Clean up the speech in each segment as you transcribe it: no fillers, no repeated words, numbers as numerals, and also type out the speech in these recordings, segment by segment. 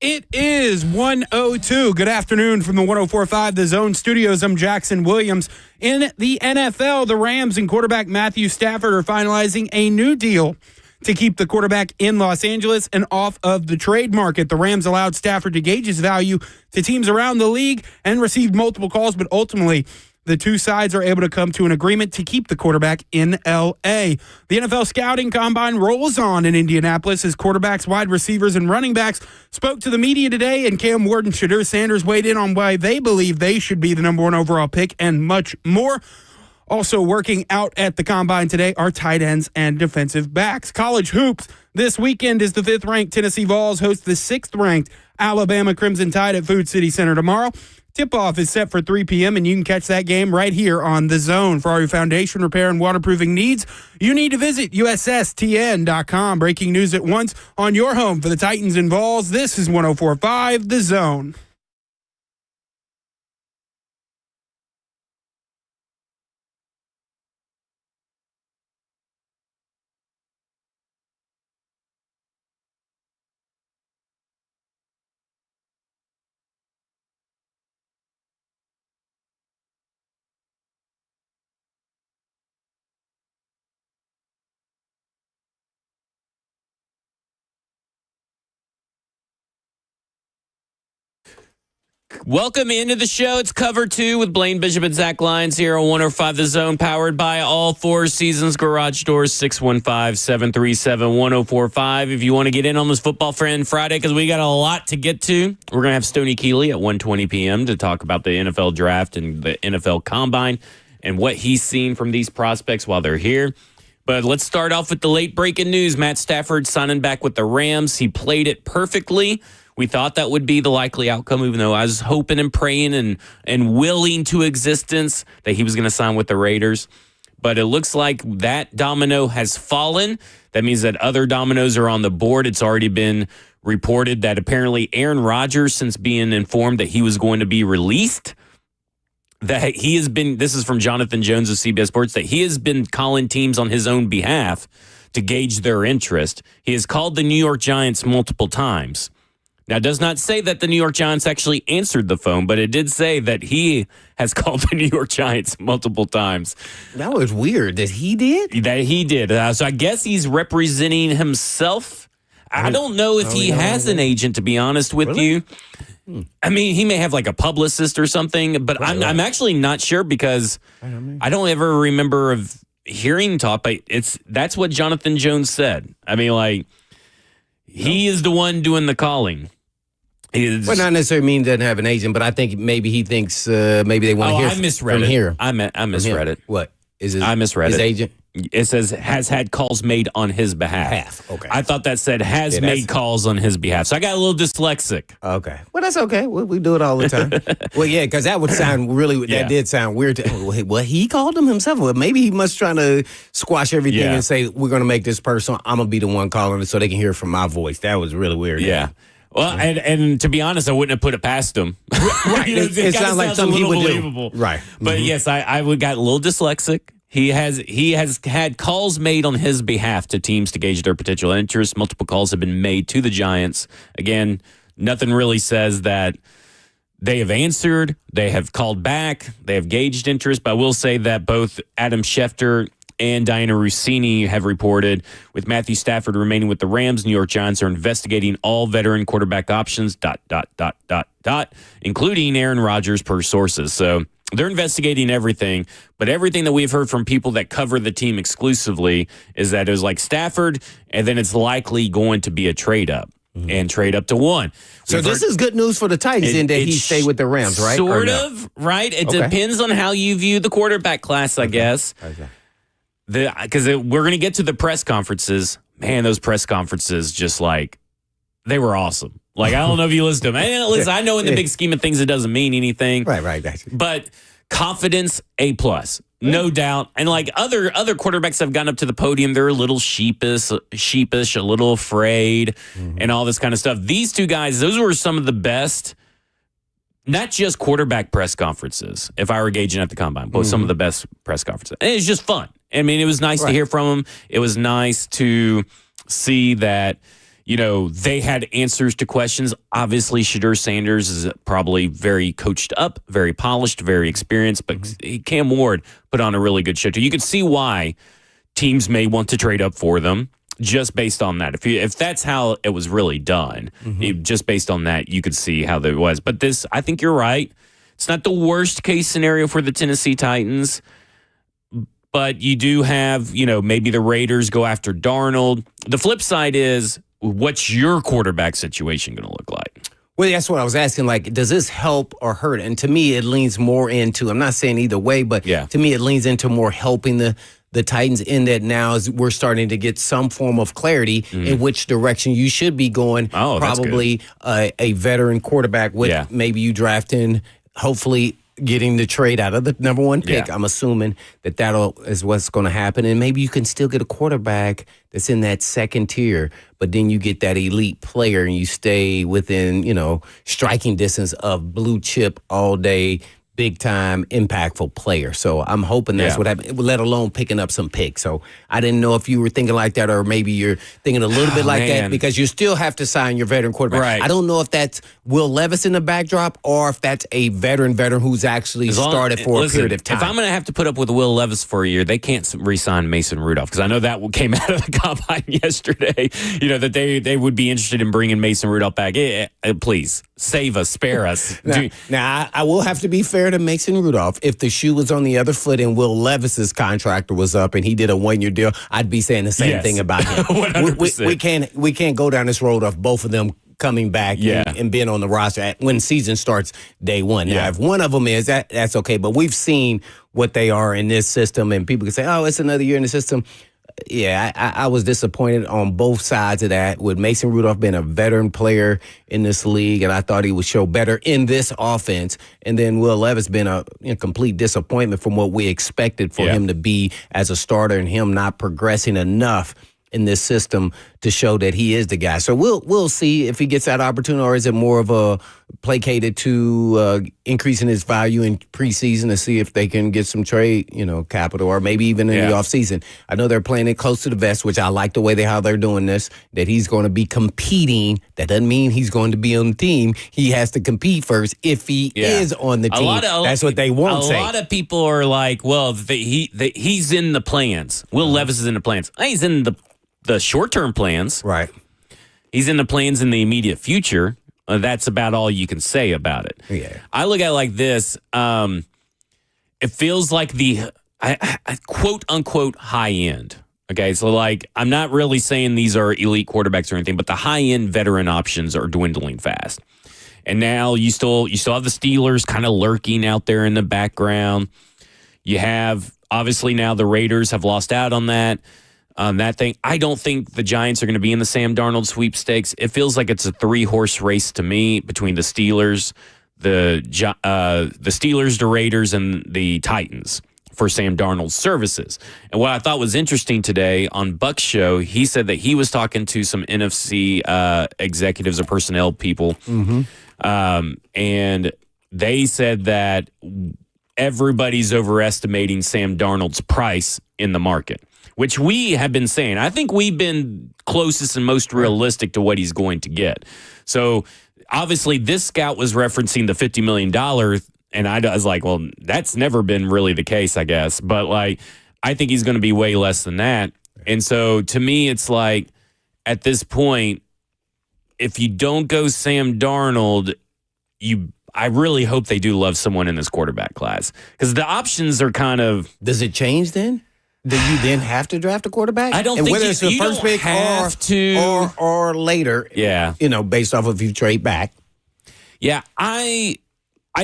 It is 1:02. Good afternoon from the 104.5 The Zone Studios. I'm Jackson Williams. In the NFL, the Rams and quarterback Matthew Stafford are finalizing a new deal to keep the quarterback in Los Angeles and off of the trade market. The Rams allowed Stafford to gauge his value to teams around the league and received multiple calls, but ultimately the two sides are able to come to an agreement to keep the quarterback in L.A. The NFL scouting combine rolls on in Indianapolis as quarterbacks, wide receivers, and running backs spoke to the media today, and Cam Ward and Shadur Sanders weighed in on why they believe they should be the number one overall pick and much more. Also working out at the combine today are tight ends and defensive backs. College hoops this weekend is the 5th-ranked Tennessee Vols host the 6th-ranked Alabama Crimson Tide at Food City Center tomorrow. Tip-off is set for 3 p.m., and you can catch that game right here on The Zone. For all your foundation repair and waterproofing needs, you need to visit USSTN.com. Breaking news at once on your home for the Titans and Vols. This is 104.5 The Zone. Welcome into the show. It's Cover 2 with Blaine Bishop and Zach Lyons here on 105 The Zone, powered by All Four Seasons Garage Doors, 615-737-1045. If you want to get in on this Football Friend Friday, because we got a lot to get to, we're going to have Stoney Keeley at 1:20 p.m. to talk about the NFL Draft and the NFL Combine and what he's seen from these prospects while they're here. But let's start off with the late-breaking news. Matt Stafford signing back with the Rams. He played it perfectly. We thought that would be the likely outcome, even though I was hoping and praying and willing to existence that he was going to sign with the Raiders. But it looks like that domino has fallen. That means that other dominoes are on the board. It's already been reported that apparently Aaron Rodgers, since being informed that he was going to be released, that he has been, this is from Jonathan Jones of CBS Sports, that he has been calling teams on his own behalf to gauge their interest. He has called the New York Giants multiple times. Now, it does not say that the New York Giants actually answered the phone, but it did say that he has called the New York Giants multiple times. That was weird. That he did? That he did. So I guess he's representing himself. I don't know if he has an agent, to be honest with you. I mean, he may have like a publicist or something, but I'm actually not sure because I don't ever remember of hearing talk. But that's what Jonathan Jones said. I mean, like, he is the one doing the calling. Well, not necessarily mean doesn't have an agent, but I think maybe he thinks maybe they want to hear from here. I misread it. What? I misread his it. Agent? It says has had calls made on his behalf. Okay. I thought that said has made calls on his behalf. So I got a little dyslexic. Okay. Well, that's okay. We do it all the time. Well, yeah, because that would sound really, that did sound weird. Well, he called him himself. Well, maybe he must trying to squash everything and say, we're going to make this personal. I'm going to be the one calling it so they can hear from my voice. That was really weird. Yeah. Well, and to be honest, I wouldn't have put it past him. Right. It sounds like something he would believable. Do. Right. But yes, I got a little dyslexic. He has had calls made on his behalf to teams to gauge their potential interest. Multiple calls have been made to the Giants. Again, nothing really says that they have answered. They have called back. They have gauged interest. But I will say that both Adam Schefter and Diana Rossini have reported with Matthew Stafford remaining with the Rams, New York Giants are investigating all veteran quarterback options, ... including Aaron Rodgers per sources. So they're investigating everything, but everything that we've heard from people that cover the team exclusively is that it was like Stafford, and then it's likely going to be a trade up and trade up to 1. So this is good neuse for the Titans in that he stayed with the Rams, right? Sort of, right? It depends on how you view the quarterback class, I guess. Okay. Because we're going to get to the press conferences. Man, those press conferences just like, they were awesome. Like, I don't know if you listen to them. And listen, I know in the big scheme of things, it doesn't mean anything. Right. But confidence, A+, no doubt. And like other quarterbacks have gone up to the podium, they're a little sheepish, a little afraid, and all this kind of stuff. These two guys, those were some of the best, not just quarterback press conferences, if I were gauging at the combine, but some of the best press conferences. And it's just fun. I mean, it was nice to hear from them. It was nice to see that, they had answers to questions. Obviously, Shadur Sanders is probably very coached up, very polished, very experienced, but Cam Ward put on a really good show too. You could see why teams may want to trade up for them just based on that. If that's how it was really done, just based on that, you could see how that was. But this, I think you're right. It's not the worst case scenario for the Tennessee Titans. But you do have, maybe the Raiders go after Darnold. The flip side is, what's your quarterback situation going to look like? Well, that's what I was asking. Like, does this help or hurt? And to me, it leans more into, I'm not saying either way, but to me, it leans into more helping the Titans in that now as we're starting to get some form of clarity in which direction you should be going. Oh, probably a veteran quarterback with maybe you drafting, hopefully getting the trade out of the number one pick. I'm assuming that is what's going to happen. And maybe you can still get a quarterback that's in that second tier, but then you get that elite player and you stay within, striking distance of blue chip all day, big time, impactful player. So I'm hoping that's what happened, let alone picking up some picks. So I didn't know if you were thinking like that or maybe you're thinking a little bit like that because you still have to sign your veteran quarterback. Right. I don't know if that's Will Levis in the backdrop or if that's a veteran who's actually started for a period of time. If I'm going to have to put up with Will Levis for a year, they can't re-sign Mason Rudolph because I know that came out of the combine yesterday, that they would be interested in bringing Mason Rudolph back. Please, save us, spare us. Now, I will have to be fair to Mason Rudolph. If the shoe was on the other foot and Will Levis's contract was up and he did a one-year deal, I'd be saying the same thing about him. 100%. We can't go down this road of both of them coming back and being on the roster when season starts day one. Now, if one of them is, that's okay. But we've seen what they are in this system, and people can say, oh, it's another year in the system. Yeah, I was disappointed on both sides of that with Mason Rudolph being a veteran player in this league, and I thought he would show better in this offense. And then Will Levis been a complete disappointment from what we expected for him to be as a starter and him not progressing enough in this system to show that he is the guy. So we'll see if he gets that opportunity, or is it more of a placated to increasing his value in preseason to see if they can get some trade, capital, or maybe even in the offseason. I know they're playing it close to the vest, which I like the way how they're doing this, that he's going to be competing. That doesn't mean he's going to be on the team. He has to compete first if he is on the team. That's what they won't say. A lot of people are like, well, he's in the plans. Will Levis is in the plans. He's in the short-term plans. Right. He's in the plans in the immediate future. That's about all you can say about it. Yeah. I look at it like this. It feels like the quote-unquote high end. Okay, so I'm not really saying these are elite quarterbacks or anything, but the high-end veteran options are dwindling fast. And now you still have the Steelers kind of lurking out there in the background. You have, obviously now the Raiders have lost out on that thing. I don't think the Giants are going to be in the Sam Darnold sweepstakes. It feels like it's a 3-horse race to me between the Steelers, the Steelers, the Raiders, and the Titans for Sam Darnold's services. And what I thought was interesting today on Buck's show, he said that he was talking to some NFC executives or personnel people, and they said that everybody's overestimating Sam Darnold's price in the market, which we have been saying. I think we've been closest and most realistic to what he's going to get. So obviously this scout was referencing the $50 million, and I was like, well, that's never been really the case, I guess. But I think he's going to be way less than that. And so to me, it's like at this point, if you don't go Sam Darnold, I really hope they do love someone in this quarterback class, because the options are kind of. Does it change then? Do you then have to draft a quarterback? I don't think whether it's the first pick or later. Yeah, based off of if you trade back. Yeah, I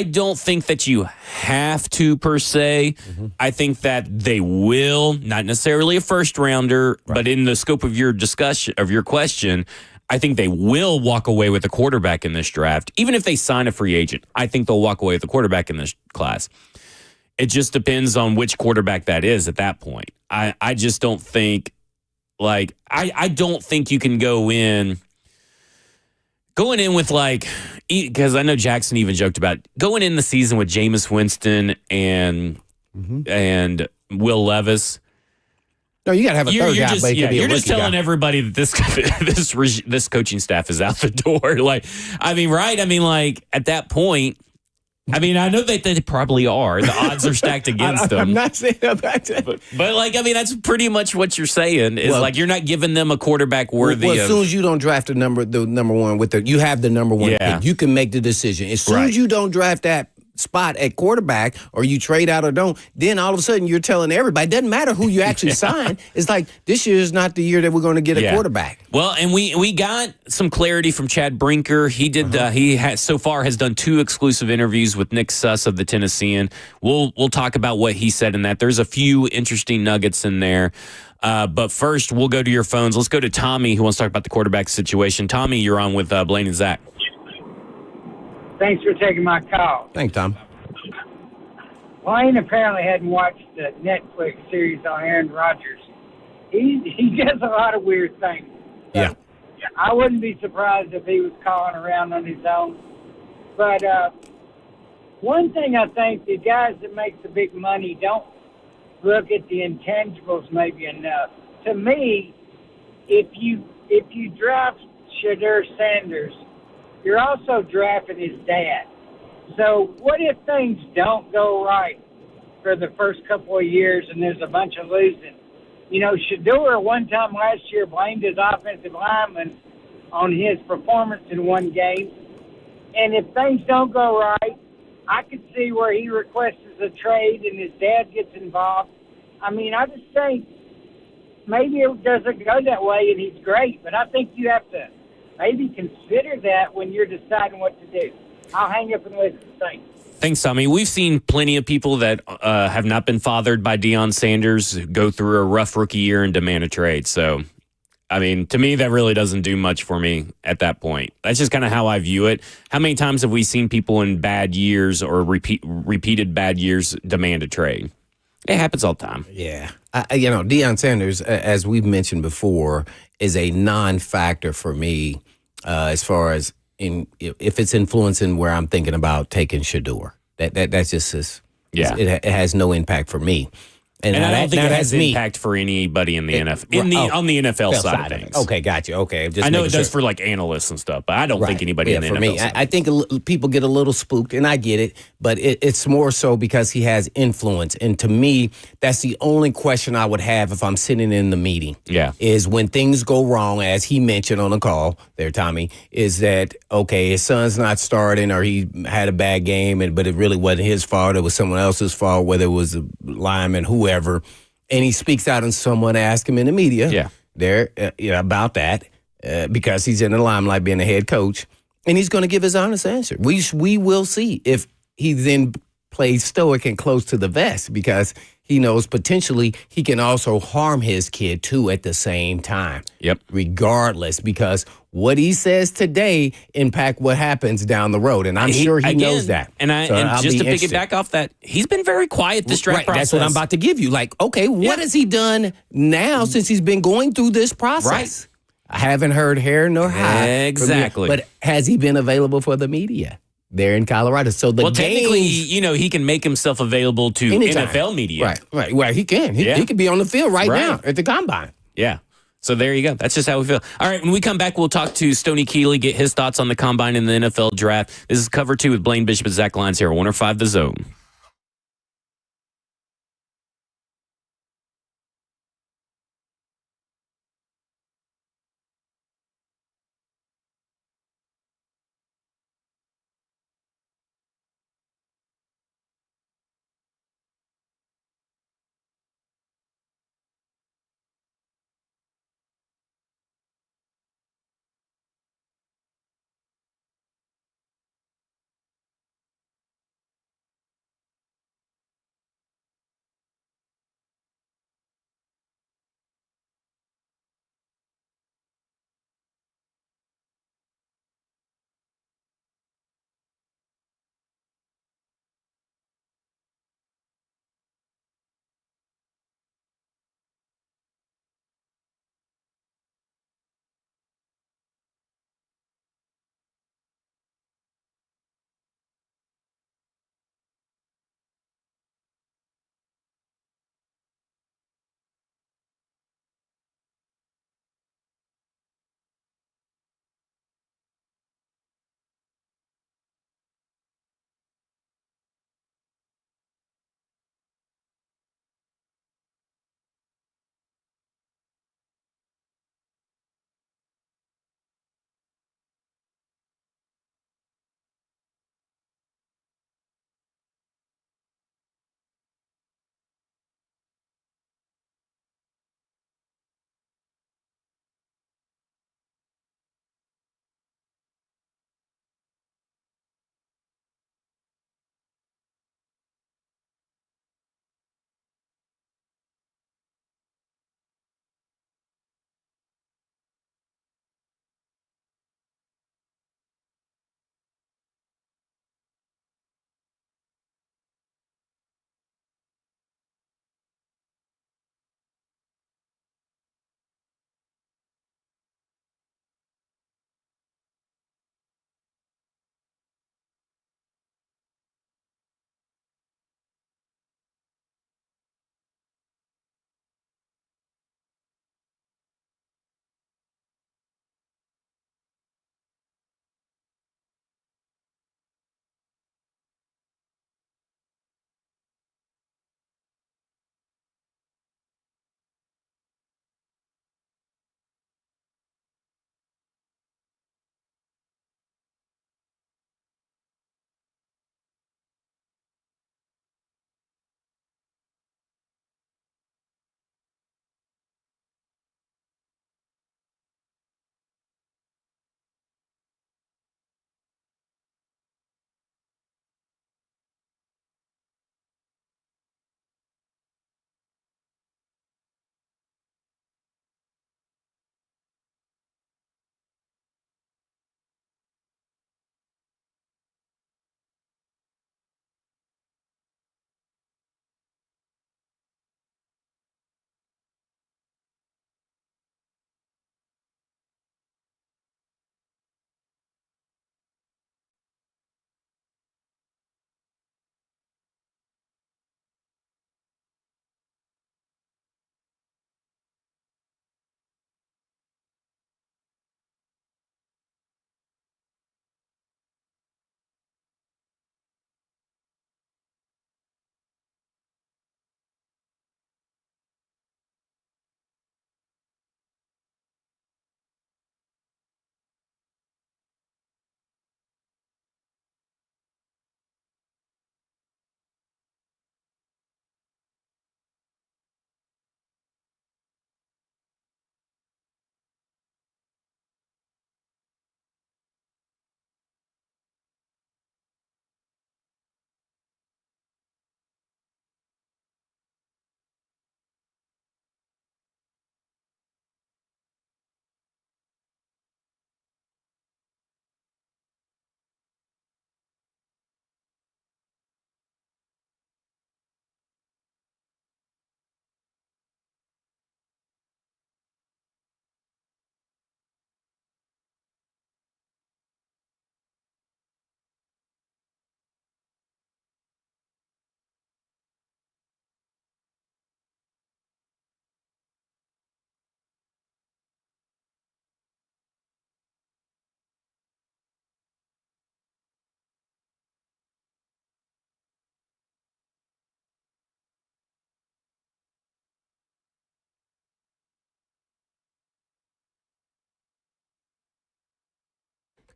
don't think that you have to per se. I think that they will, not necessarily a first rounder, but in the scope of your discussion of your question, I think they will walk away with a quarterback in this draft. Even if they sign a free agent, I think they'll walk away with a quarterback in this class. It just depends on which quarterback that is at that point. I just don't think, I don't think you can going in with because I know Jackson even joked about going in the season with Jameis Winston and Will Levis. No, you got to have a third guy, but it could be a you're just rookie telling guy. everybody that this coaching staff is out the door. Like, I mean, right? I mean, like at that point, I mean, I know that they probably are. The odds are stacked against them. I'm not saying about that. But like, I mean, that's pretty much what you're saying is like you're not giving them a quarterback worthy as soon as you don't draft the number one you have the number one pick. You can make the decision. As soon as you don't draft that spot at quarterback or you trade out or don't, then all of a sudden you're telling everybody, it doesn't matter who you actually sign. It's like this year is not the year that we're going to get a quarterback. Well, and we got some clarity from Chad Brinker. He did he has so far has done 2 exclusive interviews with Nick Suss of the Tennessean. We'll talk about what he said in that. There's a few interesting nuggets in there. But first, we'll go to your phones. Let's go to Tommy, who wants to talk about the quarterback situation. Tommy, you're on with Blaine and Zach. Thanks for taking my call. Thanks, Tom. Blaine apparently hadn't watched the Netflix series on Aaron Rodgers. He does a lot of weird things. So Yeah. I wouldn't be surprised if he was calling around on his own. But one thing I think the guys that make the big money don't look at the intangibles maybe enough. To me, if you draft Shadur Sanders, you're also drafting his dad. So what if things don't go right for the first couple of years and there's a bunch of losing? You know, Shadur one time last year blamed his offensive lineman on his performance in one game. And if things don't go right, I could see where he requests a trade and his dad gets involved. I mean, I just think maybe it doesn't go that way and he's great, but I think you have to maybe consider that when you're deciding what to do. I'll hang up and listen. Thanks. Thanks, Tommy. We've seen plenty of people that have not been fathered by Deion Sanders go through a rough rookie year and demand a trade. So, I mean, to me, that really doesn't do much for me at that point. That's just kind of how I view it. How many times have we seen people in bad years or repeated bad years demand a trade? It happens all the time. Yeah. Deion Sanders, as we've mentioned before, is a non-factor for me as far as if it's influencing where I'm thinking about taking Shadur. That's just it has no impact for me. And I don't think it has impact for anybody in the NFL on the NFL side of things. Okay, gotcha. Okay, I know it does for like analysts and stuff, but I don't think anybody in the NFL side. I think people get a little spooked, and I get it, but it's more so because he has influence. And to me, that's the only question I would have if I'm sitting in the meeting. Yeah, is when things go wrong, as he mentioned on the call there, Tommy, is that okay? His son's not starting, or he had a bad game, but it really wasn't his fault. It was someone else's fault, whether it was a lineman, whoever, and he speaks out and someone asks him in the media about that because he's in the limelight being a head coach, and he's going to give his honest answer. We will see if he then plays stoic and close to the vest because he knows potentially he can also harm his kid too at the same time. Yep. Regardless, because what he says today impact what happens down the road, and I'm sure he knows that. And just to piggyback off that, he's been very quiet this draft process. That's what I'm about to give you. Like, okay, what has he done now since he's been going through this process? Right. I haven't heard hair nor high. Exactly. But has he been available for the media? There in Colorado. So technically, he can make himself available to anytime. NFL media. Right. Well, he can. He could be on the field right now at the combine. Yeah. So there you go. That's just how we feel. All right. When we come back, we'll talk to Stoney Keeley, get his thoughts on the combine and the NFL draft. This is Cover 2 with Blaine Bishop and Zach Lyons here on 105 The Zone.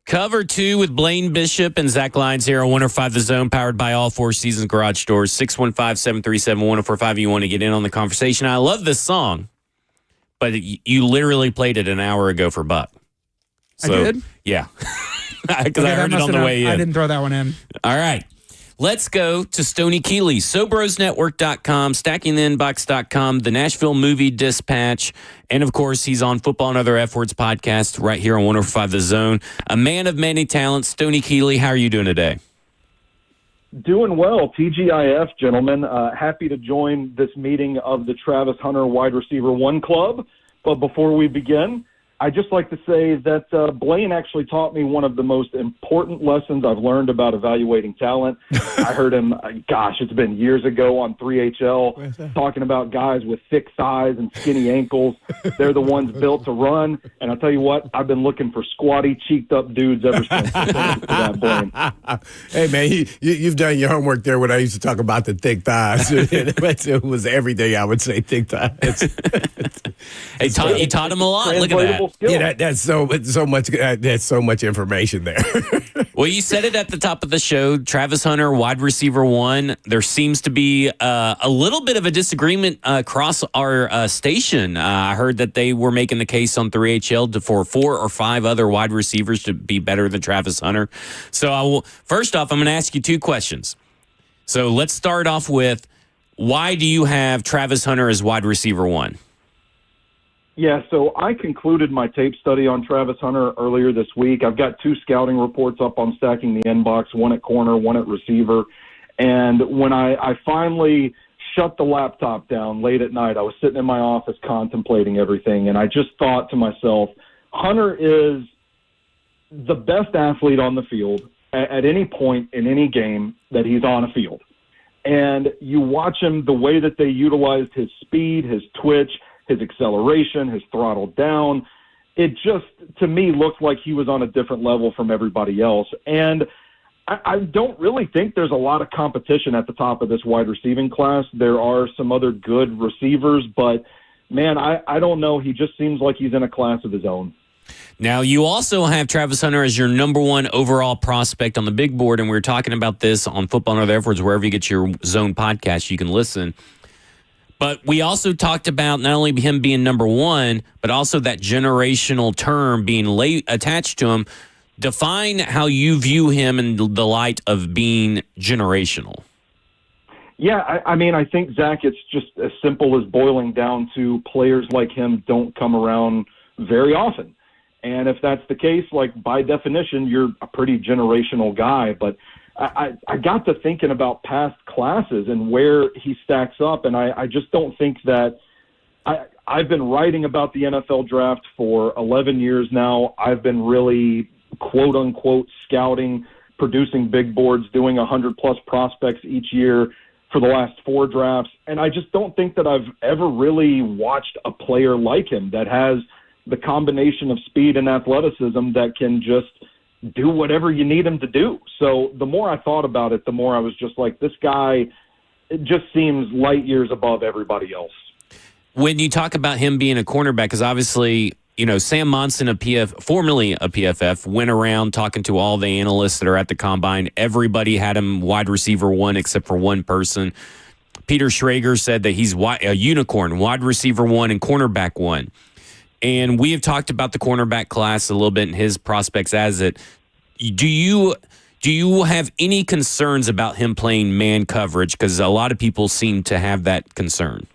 Cover 2 with Blaine Bishop and Zach Lyons here on 105 The Zone, powered by all Four Seasons Garage Doors. 615-737-1045. You want to get in on the conversation. I love this song, but you literally played it an hour ago for Buck. So, I did? Yeah. Because I heard it on the way in. I didn't throw that one in. All right. Let's go to Stoney Keeley, SoBrosNetwork.com, StackingTheInbox.com, the Nashville Movie Dispatch, and, of course, he's on Football and Other F Words podcast right here on 105 The Zone. A man of many talents, Stoney Keeley, how are you doing today? Doing well, TGIF, gentlemen. Happy to join this meeting of the Travis Hunter Wide Receiver 1 Club. But before we begin, I'd just like to say that Blaine actually taught me one of the most important lessons I've learned about evaluating talent. I heard him, it's been years ago on 3HL, talking about guys with thick thighs and skinny ankles. They're the ones built to run. And I'll tell you what, I've been looking for squatty, cheeked-up dudes ever since. That, Blaine. Hey, man, you've done your homework there when I used to talk about the thick thighs. It was every day I would say thick thighs. Hey, you taught him a lot. Look at that. Yeah, that's so much. That's so much information there. Well, you said it at the top of the show. Travis Hunter, wide receiver 1. There seems to be a little bit of a disagreement across our station. I heard that they were making the case on 3HL for 4 or 5 other wide receivers to be better than Travis Hunter. So, first off, I'm going to ask you 2 questions. So let's start off with, why do you have Travis Hunter as wide receiver 1? Yeah, so I concluded my tape study on Travis Hunter earlier this week. I've got 2 scouting reports up on Stacking the Inbox, one at corner, one at receiver. And when I finally shut the laptop down late at night, I was sitting in my office contemplating everything, and I just thought to myself, Hunter is the best athlete on the field at any point in any game that he's on a field. And you watch him, the way that they utilized his speed, his twitch, his acceleration, his throttle down. It just, to me, looked like he was on a different level from everybody else. And I don't really think there's a lot of competition at the top of this wide receiving class. There are some other good receivers, but, man, I don't know. He just seems like he's in a class of his own. Now, you also have Travis Hunter as your number 1 overall prospect on the big board, and we were talking about this on Football and Other F Words, wherever you get your Zone podcast, you can listen. But we also talked about not only him being number 1, but also that generational term being attached to him. Define how you view him in the light of being generational. Yeah, I think, Zach, it's just as simple as boiling down to players like him don't come around very often. And if that's the case, like, by definition, you're a pretty generational guy. But I got to thinking about past classes and where he stacks up, and I just don't think that I've been writing about the NFL draft for 11 years now. I've been really, quote-unquote, scouting, producing big boards, doing 100-plus prospects each year for the last 4 drafts, and I just don't think that I've ever really watched a player like him that has the combination of speed and athleticism that can just do whatever you need him to do. So the more I thought about it, the more I was just like, this guy, it just seems light years above everybody else. When you talk about him being a cornerback, because obviously, Sam Monson, formerly a PFF, went around talking to all the analysts that are at the combine. Everybody had him wide receiver 1 except for one person. Peter Schrager said that he's a unicorn, wide receiver 1 and cornerback 1. And we have talked about the cornerback class a little bit and his prospects as it. Do you have any concerns about him playing man coverage? Because a lot of people seem to have that concern.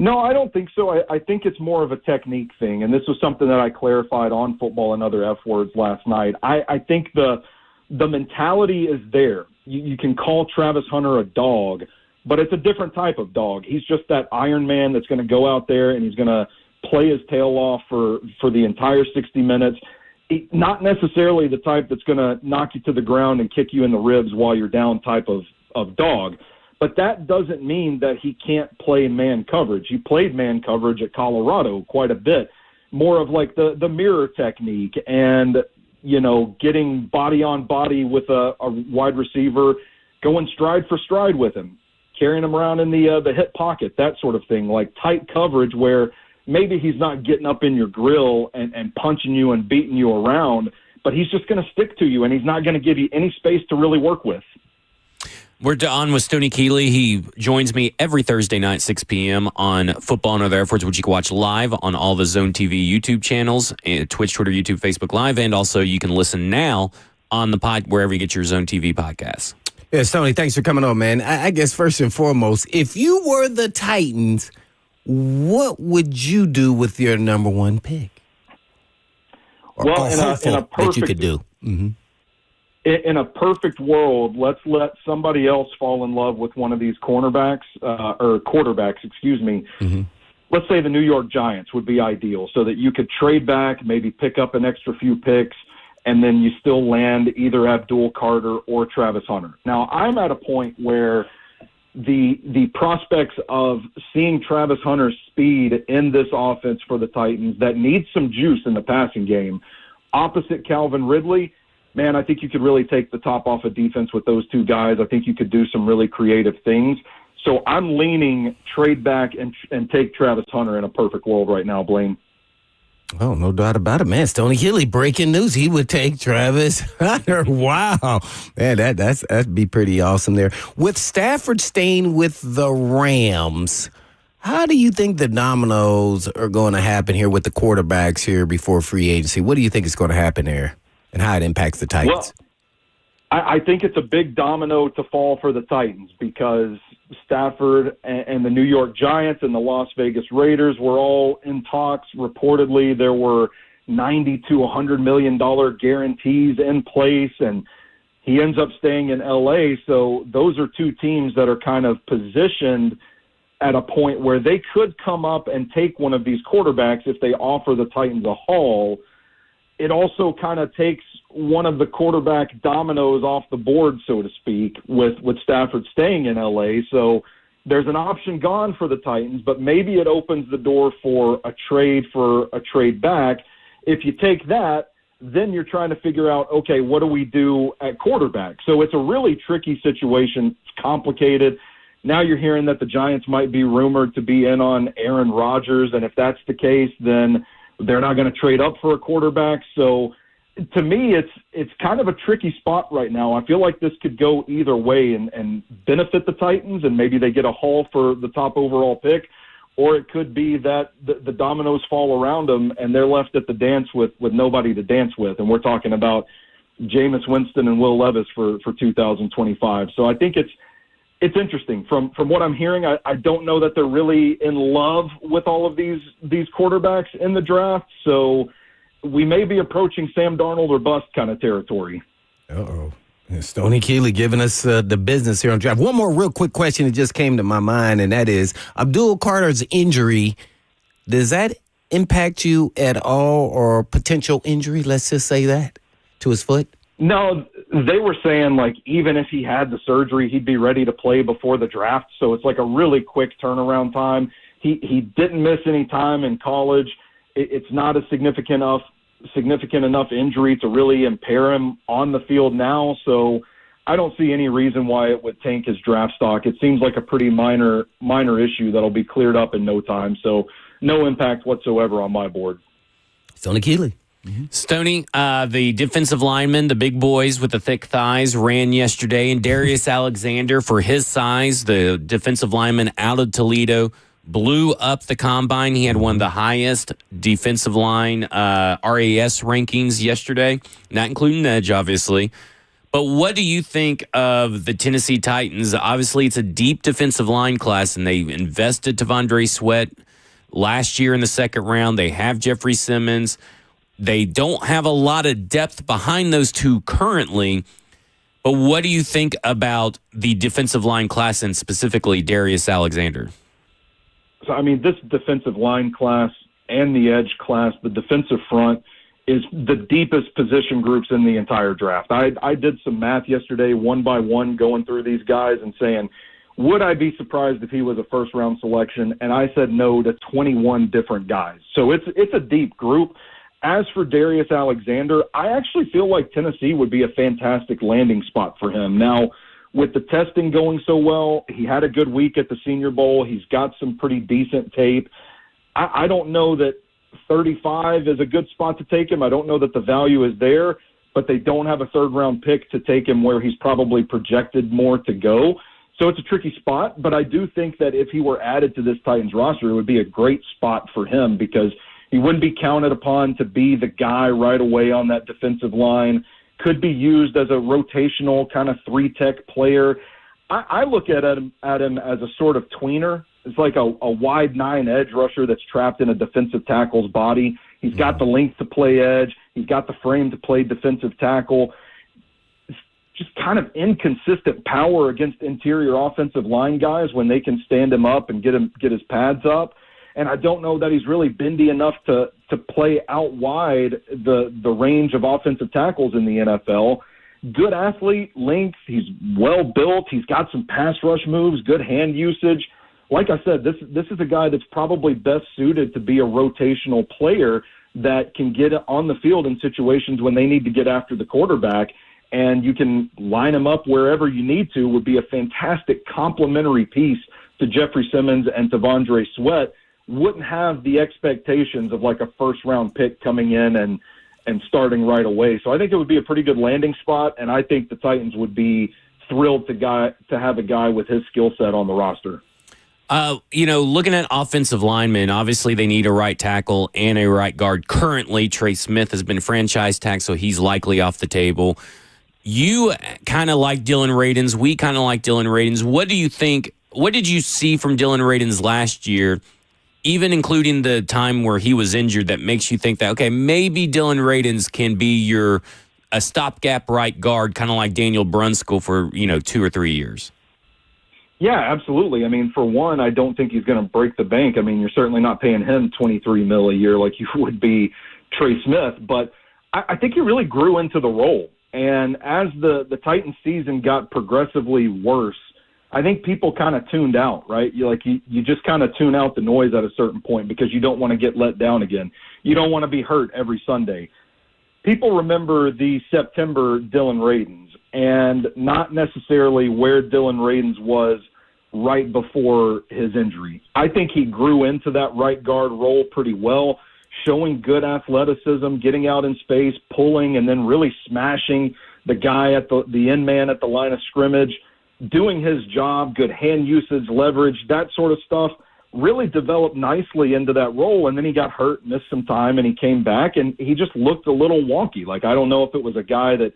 No, I don't think so. I think it's more of a technique thing, and this was something that I clarified on Football and Other F Words last night. I think the mentality is there. You can call Travis Hunter a dog, but it's a different type of dog. He's just that Iron Man that's going to go out there and he's going to play his tail off for the entire 60 minutes. Not necessarily the type that's going to knock you to the ground and kick you in the ribs while you're down type of dog. But that doesn't mean that he can't play man coverage. He played man coverage at Colorado quite a bit, more of like the mirror technique and, getting body on body with a wide receiver, going stride for stride with him, carrying him around in the hip pocket, that sort of thing, like tight coverage where maybe he's not getting up in your grill and punching you and beating you around, but he's just going to stick to you, and he's not going to give you any space to really work with. We're on with Stoney Keeley. He joins me every Thursday night, 6 p.m. on Football and Other Efforts, which you can watch live on all the Zone TV YouTube channels, Twitch, Twitter, YouTube, Facebook Live, and also you can listen now on the pod wherever you get your Zone TV podcasts. Yeah, Stoney, thanks for coming on, man. I guess first and foremost, if you were the Titans, what would you do with your number one pick? Well, in a perfect, that you could do. Mm-hmm. In a perfect world, let's let somebody else fall in love with one of these quarterbacks. Mm-hmm. Let's say the New York Giants would be ideal, so that you could trade back, maybe pick up an extra few picks, and then you still land either Abdul Carter or Travis Hunter. Now, I'm at a point where the prospects of seeing Travis Hunter's speed in this offense for the Titans that needs some juice in the passing game, opposite Calvin Ridley, man, I think you could really take the top off of defense with those two guys. I think you could do some really creative things. So I'm leaning trade back and take Travis Hunter in a perfect world right now, Blaine. Oh, no doubt about it, man. Stoney Keeley, breaking news. He would take Travis Hunter. Wow. Man, that'd be pretty awesome there. With Stafford staying with the Rams, how do you think the dominoes are going to happen here with the quarterbacks here before free agency? What do you think is going to happen there and how it impacts the Titans? Well, I think it's a big domino to fall for the Titans because Stafford and the New York Giants and the Las Vegas Raiders were all in talks. Reportedly, there were $90 to $100 million guarantees in place, and he ends up staying in L.A. So those are two teams that are kind of positioned at a point where they could come up and take one of these quarterbacks if they offer the Titans a haul. It also kind of takes one of the quarterback dominoes off the board, so to speak, with Stafford staying in L.A. So there's an option gone for the Titans, but maybe it opens the door for a trade back. If you take that, then you're trying to figure out, okay, what do we do at quarterback? So it's a really tricky situation. It's complicated. Now you're hearing that the Giants might be rumored to be in on Aaron Rodgers, and if that's the case, then they're not going to trade up for a quarterback. So to me, it's kind of a tricky spot right now. I feel like this could go either way and benefit the Titans, and maybe they get a haul for the top overall pick, or it could be that the dominoes fall around them and they're left at the dance with nobody to dance with. And we're talking about Jameis Winston and Will Levis for 2025. So I think it's interesting. From what I'm hearing, I don't know that they're really in love with all of these quarterbacks in the draft. So we may be approaching Sam Darnold or bust kind of territory. Uh-oh. Stoney Keeley giving us the business here on draft. One more real quick question that just came to my mind, and that is Abdul Carter's injury. Does that impact you at all, or potential injury, let's just say that, to his foot? No, they were saying, like, even if he had the surgery, he'd be ready to play before the draft. So it's like a really quick turnaround time. He didn't miss any time in college. It's not a significant enough injury to really impair him on the field now. So I don't see any reason why it would tank his draft stock. It seems like a pretty minor issue that'll be cleared up in no time. So no impact whatsoever on my board. Stoney Keeley. Mm-hmm. Stoney, the defensive linemen, the big boys with the thick thighs, ran yesterday, and Darius Alexander, for his size, the defensive lineman out of Toledo, blew up the combine. He had one of the highest defensive line RAS rankings yesterday, not including Edge, obviously. But what do you think of the Tennessee Titans? Obviously, it's a deep defensive line class, and they invested Tavondre Sweat last year in the second round. They have Jeffrey Simmons. They don't have a lot of depth behind those two currently. But what do you think about the defensive line class and specifically Darius Alexander? So, I mean, this defensive line class and the edge class, the defensive front, is the deepest position groups in the entire draft. I did some math yesterday, one by one, going through these guys and saying, would I be surprised if he was a first-round selection? And I said no to 21 different guys. So it's a deep group. As for Darius Alexander, I actually feel like Tennessee would be a fantastic landing spot for him. Now, with the testing going so well, he had a good week at the Senior Bowl. He's got some pretty decent tape. I don't know that 35 is a good spot to take him. I don't know that the value is there. but they don't have a third-round pick to take him where he's probably projected more to go. So it's a tricky spot, but I do think that if he were added to this Titans roster, it would be a great spot for him because he wouldn't be counted upon to be the guy right away on that defensive line, could be used as a rotational kind of three-tech player. I look at him as a sort of tweener. It's like a wide nine edge rusher that's trapped in a defensive tackle's body. He's got the length to play edge. He's got the frame to play defensive tackle. It's just kind of inconsistent power against interior offensive line guys when they can stand him up and get his pads up. And I don't know that he's really bendy enough to play out wide the range of offensive tackles in the NFL. Good athlete, length, he's well built, he's got some pass rush moves, good hand usage. Like I said, this is a guy that's probably best suited to be a rotational player that can get on the field in situations when they need to get after the quarterback, and you can line him up wherever you need to. Would be a fantastic complementary piece to Jeffrey Simmons and to T'Vondre Sweat. Wouldn't have the expectations of like a first-round pick coming in and starting right away. So I think it would be a pretty good landing spot, and I think the Titans would be thrilled to have a guy with his skill set on the roster. Looking at offensive linemen, obviously they need a right tackle and a right guard. Currently, Trey Smith has been franchise tagged, so he's likely off the table. You kind of like Dylan Radins. We kind of like Dylan Radins. What do you think? What did you see from Dylan Radins last year, even including the time where he was injured, that makes you think that, okay, maybe Dylan Radins can be a stopgap right guard, kind of like Daniel Brunskill for, 2 or 3 years? Yeah, absolutely. I mean, for one, I don't think he's going to break the bank. I mean, you're certainly not paying him $23 million a year like you would be Trey Smith, but I think he really grew into the role. And as the Titans season got progressively worse, I think people kind of tuned out, right? You just kind of tune out the noise at a certain point because you don't want to get let down again. You don't want to be hurt every Sunday. People remember the September Dylan Radins and not necessarily where Dylan Radins was right before his injury. I think he grew into that right guard role pretty well, showing good athleticism, getting out in space, pulling, and then really smashing the guy at the end man at the line of scrimmage, doing his job, good hand usage, leverage, that sort of stuff, really developed nicely into that role. And then he got hurt, missed some time, and he came back, and he just looked a little wonky. Like, I don't know if it was a guy that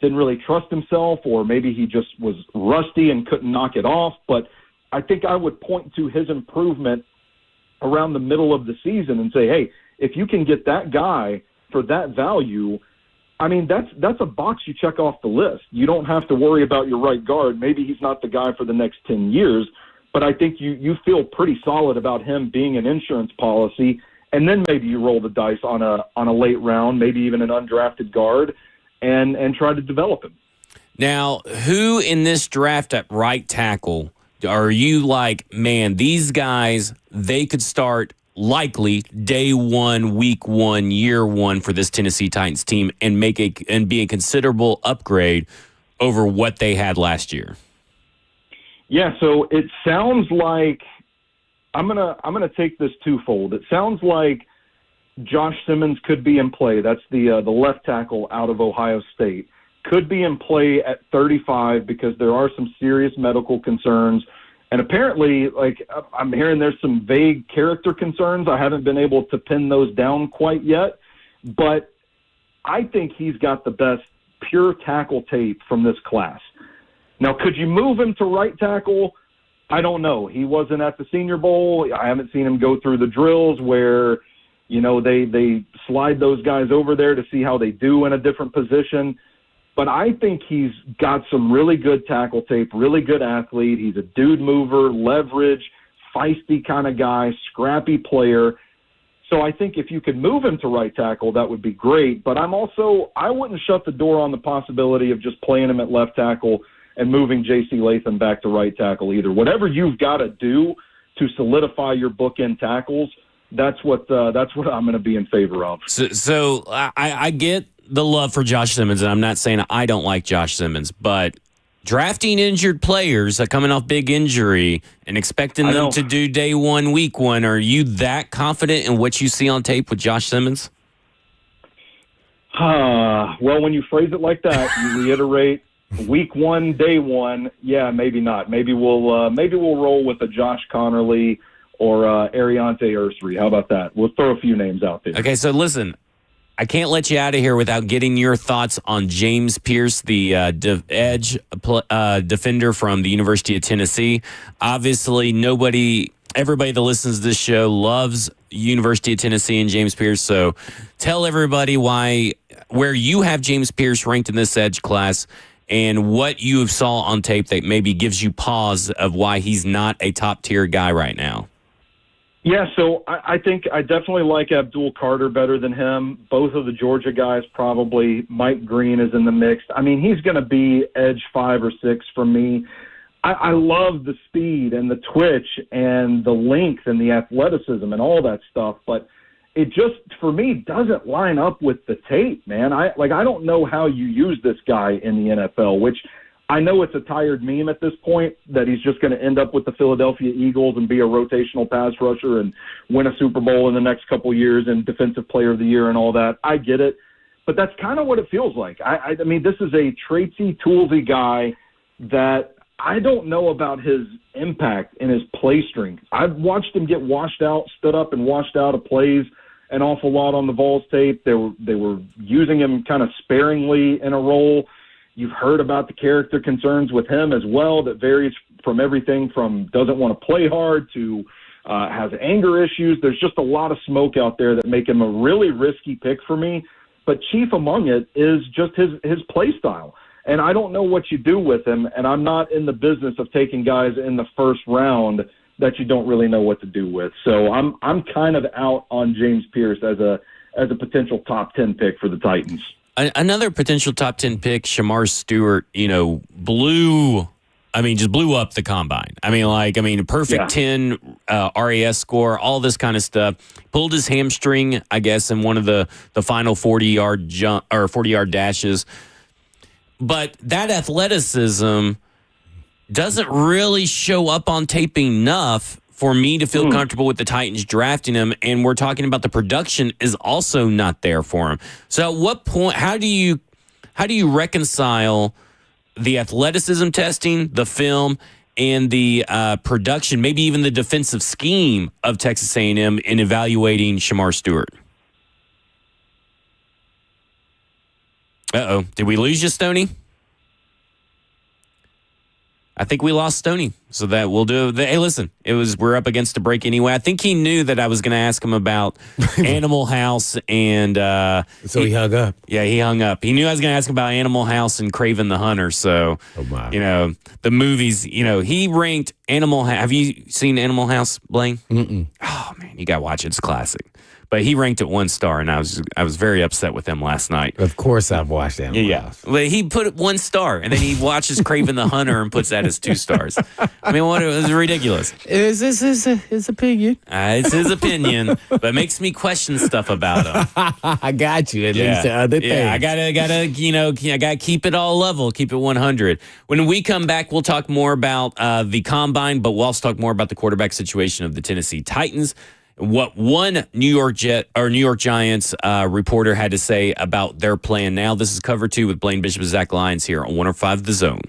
didn't really trust himself or maybe he just was rusty and couldn't knock it off. But I think I would point to his improvement around the middle of the season and say, hey, if you can get that guy for that value, I mean, that's a box you check off the list. You don't have to worry about your right guard. Maybe he's not the guy for the next 10 years, but I think you feel pretty solid about him being an insurance policy, and then maybe you roll the dice on a late round, maybe even an undrafted guard, and try to develop him. Now, who in this draft at right tackle are you like, man, these guys, they could start likely day one, week one, year one for this Tennessee Titans team and be a considerable upgrade over what they had last year? Yeah, so it sounds like I'm gonna take this twofold. It sounds like Josh Simmons could be in play. That's the left tackle out of Ohio State. Could be in play at 35 because there are some serious medical concerns. And apparently, like, I'm hearing there's some vague character concerns. I haven't been able to pin those down quite yet. But I think he's got the best pure tackle tape from this class. Now, could you move him to right tackle? I don't know. He wasn't at the Senior Bowl. I haven't seen him go through the drills where, they slide those guys over there to see how they do in a different position. But I think he's got some really good tackle tape, really good athlete. He's a dude mover, leverage, feisty kind of guy, scrappy player. So I think if you could move him to right tackle, that would be great. But I wouldn't shut the door on the possibility of just playing him at left tackle and moving J.C. Latham back to right tackle either. Whatever you've got to do to solidify your bookend tackles, that's what I'm going to be in favor of. So I get the love for Josh Simmons, and I'm not saying I don't like Josh Simmons, but drafting injured players coming off big injury and expecting them to do day one, week one, are you that confident in what you see on tape with Josh Simmons? Well, when you phrase it like that, you reiterate week 1, day 1. Yeah, maybe not. Maybe we'll roll with a Josh Connerly or Ariante Ursary. How about that? We'll throw a few names out there. Okay, so listen, I can't let you out of here without getting your thoughts on James Pierce, the edge defender from the University of Tennessee. Obviously, everybody that listens to this show loves University of Tennessee and James Pierce. So tell everybody where you have James Pierce ranked in this edge class and what you saw on tape that maybe gives you pause of why he's not a top-tier guy right now. Yeah, so I think I definitely like Abdul Carter better than him. Both of the Georgia guys probably. Mike Green is in the mix. I mean, he's going to be edge 5 or 6 for me. I love the speed and the twitch and the length and the athleticism and all that stuff, but it just, for me, doesn't line up with the tape, man. I don't know how you use this guy in the NFL, which I know it's a tired meme at this point that he's just going to end up with the Philadelphia Eagles and be a rotational pass rusher and win a Super Bowl in the next couple of years and Defensive Player of the Year and all that. I get it, but that's kind of what it feels like. I mean, this is a traitsy, toolsy guy that I don't know about his impact and his play strength. I've watched him get stood up and washed out of plays an awful lot on the Vols tape. They were using him kind of sparingly in a role. You've heard about the character concerns with him as well that varies from everything from doesn't want to play hard to has anger issues. There's just a lot of smoke out there that make him a really risky pick for me. But chief among it is just his play style. And I don't know what you do with him, and I'm not in the business of taking guys in the first round that you don't really know what to do with. So I'm kind of out on James Pierce as a potential top 10 pick for the Titans. Another potential top 10 pick, Shamar Stewart, just blew up the combine. A perfect 10 RAS score, all this kind of stuff. Pulled his hamstring, I guess, in one of the final 40-yard jump or 40-yard dashes. But that athleticism doesn't really show up on tape enough for me to feel comfortable with the Titans drafting him. And we're talking about the production is also not there for him. So at what point, how do you reconcile the athleticism testing, the film, and the production, maybe even the defensive scheme of Texas A&M in evaluating Shamar Stewart? Uh-oh. Did we lose you, Stoney? I think we lost Stoney. So that we'll do. Hey, listen, we're up against a break anyway. I think he knew that I was going to ask him about Animal House and so he hung up. Yeah, he hung up. He knew I was going to ask him about Animal House and Craven the Hunter. So, the movies, he ranked Animal House. Have you seen Animal House, Blaine? Mm-mm. Oh man, you got to watch it. It's classic. But he ranked it 1 star, and I was very upset with him last night. Of course, I've watched Animal House. Well, he put it 1 star, and then he watches Craven the Hunter and puts that as 2 stars. I mean, it was ridiculous. Is this his opinion? It's his opinion, but it makes me question stuff about him. I got you. At least the other things. Yeah, I gotta keep it all level, keep it 100. When we come back, we'll talk more about the combine, but we'll also talk more about the quarterback situation of the Tennessee Titans. What one New York Giants reporter had to say about their plan now. This is Cover 2 with Blaine Bishop and Zach Lyons here on 105 The Zone.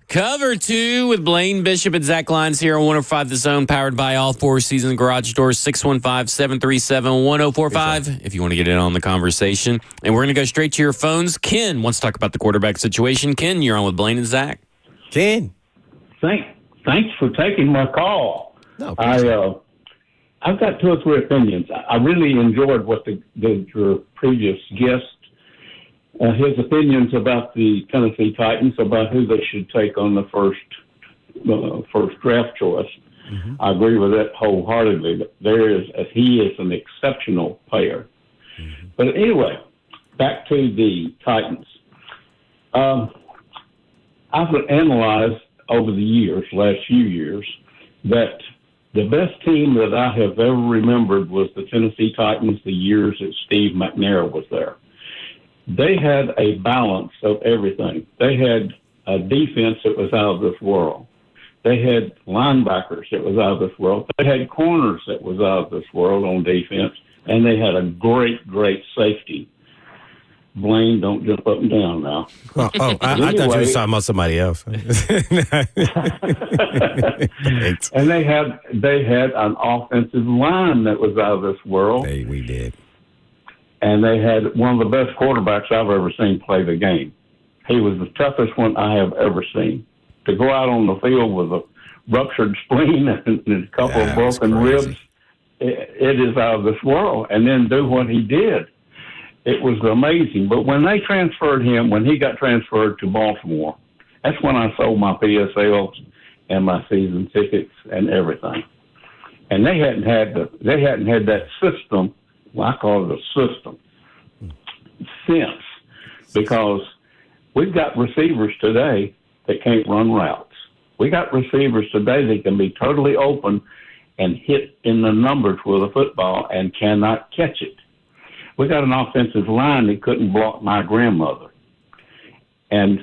Cover 2 with Blaine Bishop and Zach Lyons here on 105 The Zone, powered by all Four Seasons Garage Doors, 615-737-1045 if you want to get in on the conversation. And we're going to go straight to your phones. Ken wants to talk about the quarterback situation. Ken, you're on with Blaine and Zach. Ken. Thanks for taking my call. No, I've got 2 or 3 opinions. I really enjoyed what your previous guest, his opinions about the Tennessee Titans, about who they should take on the first draft choice. Mm-hmm. I agree with that wholeheartedly. He is an exceptional player. Mm-hmm. But anyway, back to the Titans. I've analyzed over the last few years, that the best team that I have ever remembered was the Tennessee Titans the years that Steve McNair was there. They had a balance of everything. They had a defense that was out of this world. They had linebackers that was out of this world. They had corners that was out of this world on defense, and they had a great, great safety. Blaine, don't jump up and down now. I thought you were talking about somebody else. And they had an offensive line that was out of this world. We did. And they had one of the best quarterbacks I've ever seen play the game. He was the toughest one I have ever seen. To go out on the field with a ruptured spleen and a couple of broken ribs, it is out of this world. And then do what he did. It was amazing. But when he got transferred to Baltimore, that's when I sold my PSLs and my season tickets and everything. And they hadn't had that system. Well, I call it a system since, because we've got receivers today that can't run routes. We got receivers today that can be totally open and hit in the numbers with a football and cannot catch it. We got an offensive line that couldn't block my grandmother. And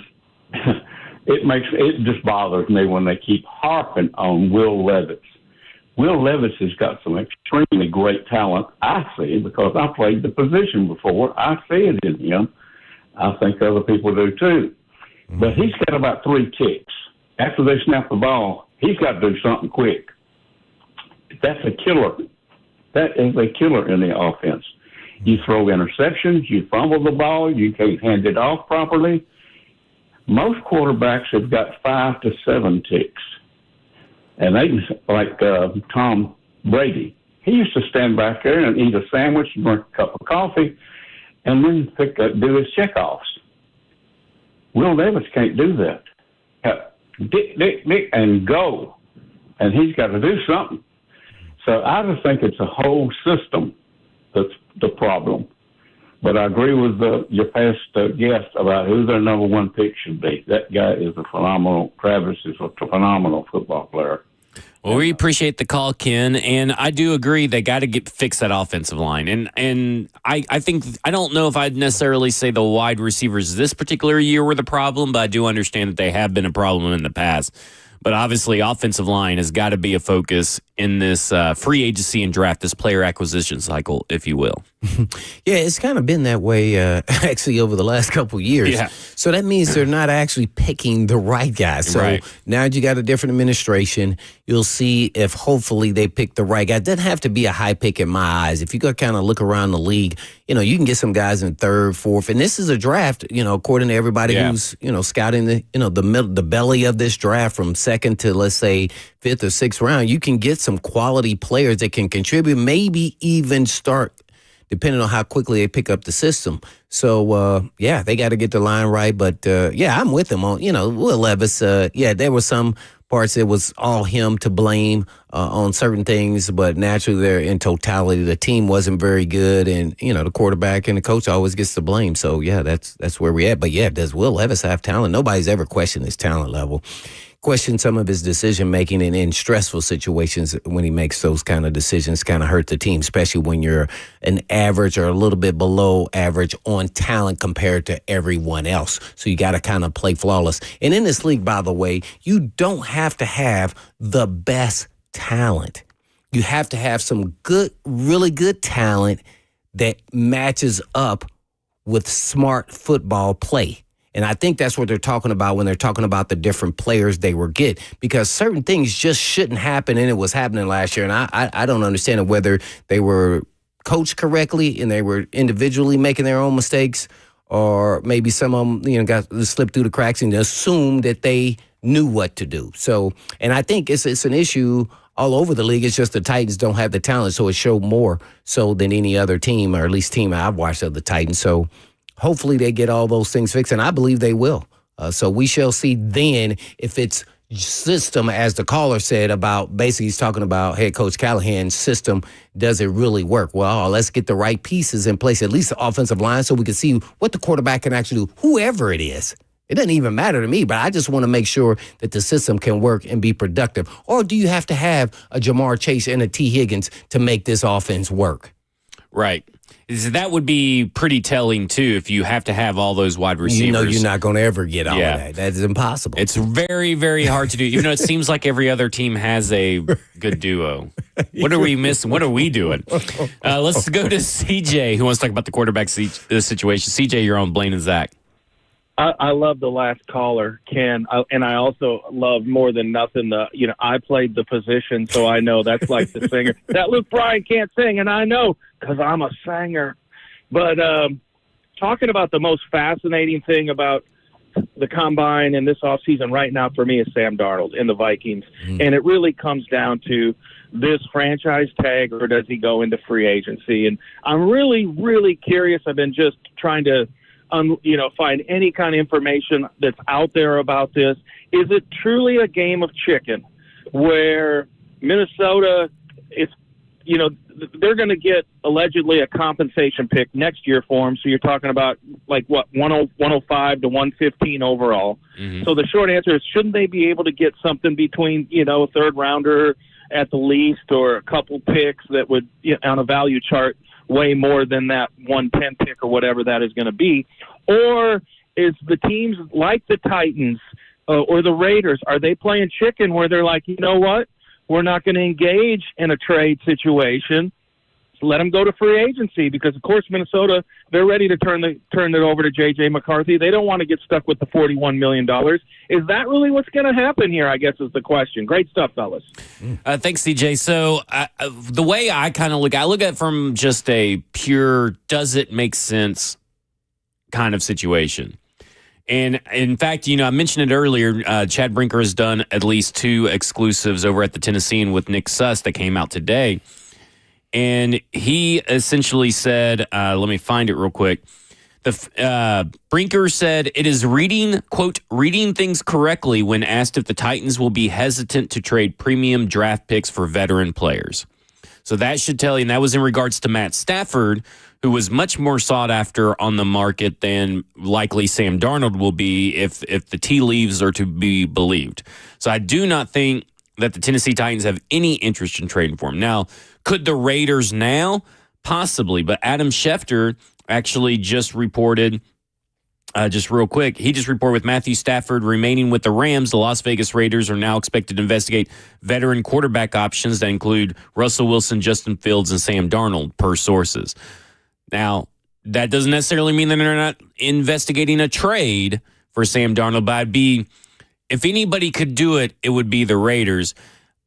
it just bothers me when they keep harping on Will Levis. Will Levis has got some extremely great talent, I see, because I played the position before. I see it in him. I think other people do too. Mm-hmm. But he's got about 3 ticks. After they snap the ball, he's got to do something quick. That's a killer. That is a killer in the offense. You throw interceptions, you fumble the ball, you can't hand it off properly. Most quarterbacks have got 5 to 7 ticks. And they, like Tom Brady, he used to stand back there and eat a sandwich, drink a cup of coffee, and then do his checkoffs. Will Levis can't do that. Dick, and go. And he's got to do something. So I just think it's a whole system that's the problem. But I agree with your past guest about who their number 1 pick should be. That guy is Travis is a phenomenal football player. Well, we appreciate the call, Ken, and I do agree they got to fix that offensive line. And I think I don't know if I'd necessarily say the wide receivers this particular year were the problem, but I do understand that they have been a problem in the past. But obviously, offensive line has got to be a focus in this free agency and draft, this player acquisition cycle, if you will. Yeah, it's kind of been that way actually over the last couple of years. Yeah. So that means they're not actually picking the right guys. So now you got a different administration. You'll see if hopefully they pick the right guy. It doesn't have to be a high pick in my eyes. If you go kind of look around the league, you can get some guys in 3rd, 4th. And this is a draft, according to everybody who's, scouting the belly of this draft from 2nd to, let's say, 5th or 6th round. You can get some quality players that can contribute, maybe even start, depending on how quickly they pick up the system. So, they got to get the line right. But, I'm with them on, Will Levis. There were some parts it was all him to blame on certain things, but naturally there in totality the team wasn't very good, and the quarterback and the coach always gets the blame. So that's where we're at. But does Will Levis have talent? Nobody's ever questioned his talent level. Question some of his decision making, and in stressful situations when he makes those kind of decisions kind of hurt the team, especially when you're an average or a little bit below average on talent compared to everyone else. So you got to kind of play flawless. And in this league, by the way, you don't have to have the best talent. You have to have some really good talent that matches up with smart football play. And I think that's what they're talking about when they're talking about the different players they were get, because certain things just shouldn't happen, and it was happening last year. And I don't understand whether they were coached correctly and they were individually making their own mistakes, or maybe some of them, got slipped through the cracks and assumed that they knew what to do. So, and I think it's an issue all over the league. It's just the Titans don't have the talent, so it showed more so than any other team, or at least team I've watched of the Titans. So hopefully they get all those things fixed, and I believe they will. So we shall see then if it's system, as the caller said, about basically he's talking about head coach Callahan's system. Does it really work? Well, let's get the right pieces in place, at least the offensive line, so we can see what the quarterback can actually do, whoever it is. It doesn't even matter to me, but I just want to make sure that the system can work and be productive. Or do you have to have a Jamar Chase and a T. Higgins to make this offense work? Right. That would be pretty telling, too, if you have to have all those wide receivers. You're not going to ever get all of that. That's impossible. It's very, very hard to do, even though it seems like every other team has a good duo. What are we missing? What are we doing? Let's go to CJ, who wants to talk about the quarterback situation. CJ, you're on Blaine and Zach. I love the last caller, Ken, and I also love more than nothing I played the position, so I know that's like the singer. That Luke Bryan can't sing, and I know because I'm a singer. But talking about the most fascinating thing about the Combine and this offseason right now for me is Sam Darnold and the Vikings, and it really comes down to this franchise tag, or does he go into free agency? And I'm really, really curious. I've been just trying to find any kind of information that's out there about this. Is it truly a game of chicken where Minnesota is, they're going to get allegedly a compensation pick next year for him? So you're talking about 105 to 115 overall. Mm-hmm. So the short answer is, shouldn't they be able to get something between, a third rounder at the least, or a couple picks that would, on a value chart, way more than that 110 pick or whatever that is going to be? Or is the teams like the Titans or the Raiders, are they playing chicken where they're like, you know what, we're not going to engage in a trade situation, so let them go to free agency? Because, of course, Minnesota, they're ready to turn it over to J.J. McCarthy. They don't want to get stuck with the $41 million. Is that really what's going to happen here, I guess, is the question. Great stuff, fellas. Thanks, CJ. So the way I kind of look at it from just a pure does it make sense kind of situation. And in fact, I mentioned it earlier, Chad Brinker has done at least 2 exclusives over at the Tennessean with Nick Suss that came out today. And he essentially said, let me find it real quick. Brinker said it is quote, reading things correctly when asked if the Titans will be hesitant to trade premium draft picks for veteran players. So that should tell you, and that was in regards to Matt Stafford, who was much more sought after on the market than likely Sam Darnold will be if the tea leaves are to be believed. So I do not think that the Tennessee Titans have any interest in trading for him. Now, could the Raiders now? Possibly, but Adam Schefter actually just reported, just real quick, he just reported with Matthew Stafford remaining with the Rams, the Las Vegas Raiders are now expected to investigate veteran quarterback options that include Russell Wilson, Justin Fields, and Sam Darnold, per sources. Now, that doesn't necessarily mean that they're not investigating a trade for Sam Darnold, but if anybody could do it, it would be the Raiders.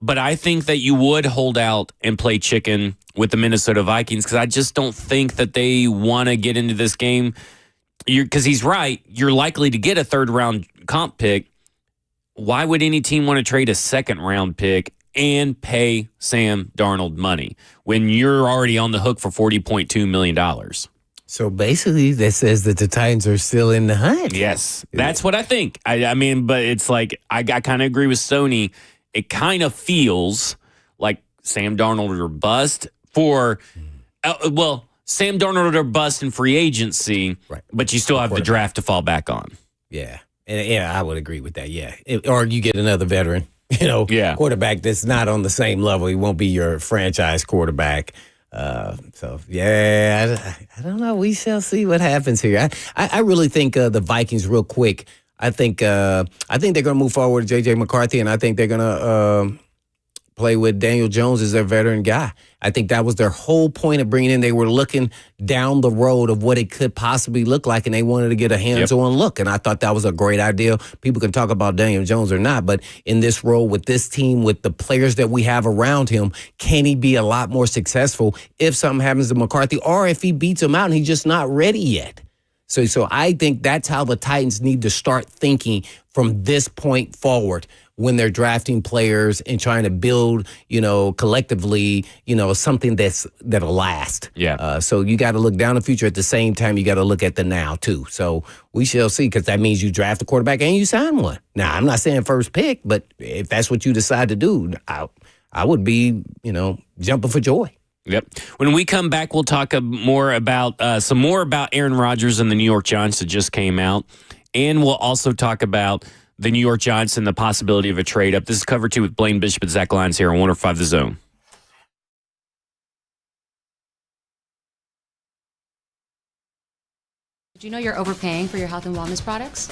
But I think that you would hold out and play chicken with the Minnesota Vikings, because I just don't think that they want to get into this game. Because he's right, you're likely to get a third-round comp pick. Why would any team want to trade a second-round pick and pay Sam Darnold money when you're already on the hook for $40.2 million? So basically, that says that the Titans are still in the hunt. Yes, that's what I think. I mean, but it's like, I kind of agree with Stoney. It kind of feels like Sam Darnold or bust for, Sam Darnold or bust in free agency, right, but you still have the draft to fall back on. Yeah, and I would agree with that, yeah. Or you get another veteran, quarterback that's not on the same level. He won't be your franchise quarterback. I don't know. We shall see what happens here. I really think the Vikings, real quick, I think they're going to move forward with J.J. McCarthy, and I think they're going to play with Daniel Jones as their veteran guy. I think that was their whole point of bringing in. They were looking down the road of what it could possibly look like, and they wanted to get a hands-on look. And I thought that was a great idea. People can talk about Daniel Jones or not, but in this role with this team, with the players that we have around him, can he be a lot more successful if something happens to McCarthy or if he beats him out and he's just not ready yet? So I think that's how the Titans need to start thinking from this point forward when they're drafting players and trying to build, collectively, something that'll last. Yeah. So you got to look down the future at the same time. You got to look at the now too. So we shall see, because that means you draft a quarterback and you sign one. Now, I'm not saying first pick, but if that's what you decide to do, I would be, jumping for joy. Yep. When we come back, we'll talk some more about Aaron Rodgers and the New York Giants that just came out. And we'll also talk about the New York Giants and the possibility of a trade up. This is Cover 2 with Blaine Bishop and Zach Lyons here on 105 The Zone. Did you know you're overpaying for your health and wellness products?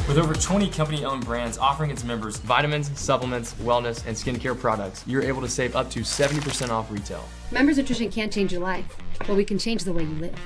With over 20 company-owned brands offering its members vitamins, supplements, wellness, and skincare products, you're able to save up to 70% off retail. Members Nutrition can't change your life, but we can change the way you live.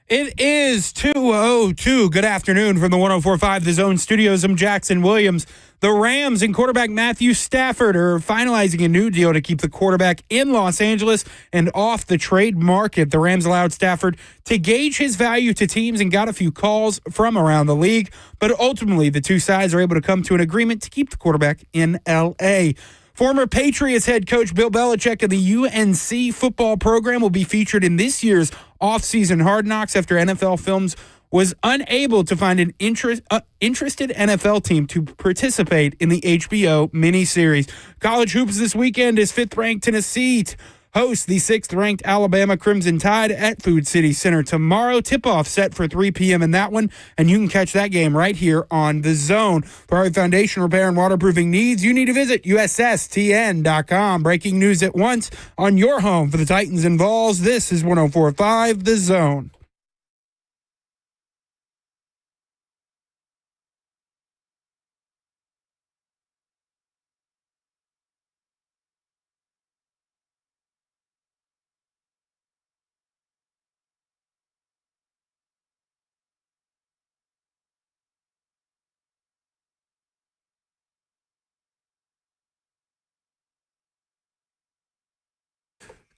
It is 2:02. Good afternoon from the 104.5 The Zone Studios. I'm Jackson Williams. The Rams and quarterback Matthew Stafford are finalizing a new deal to keep the quarterback in Los Angeles and off the trade market. The Rams allowed Stafford to gauge his value to teams and got a few calls from around the league, but ultimately the two sides are able to come to an agreement to keep the quarterback in L.A. Former Patriots head coach Bill Belichick of the UNC football program will be featured in this year's offseason Hard Knocks after NFL Films was unable to find an interested NFL team to participate in the HBO miniseries. College hoops this weekend is fifth-ranked Tennessee hosts the sixth-ranked Alabama Crimson Tide at Food City Center tomorrow. Tip-off set for 3 p.m. in that one, and you can catch that game right here on The Zone. For our foundation repair and waterproofing needs, you need to visit USSTN.com. Breaking news at once on your home for the Titans and Vols. This is 104.5 The Zone.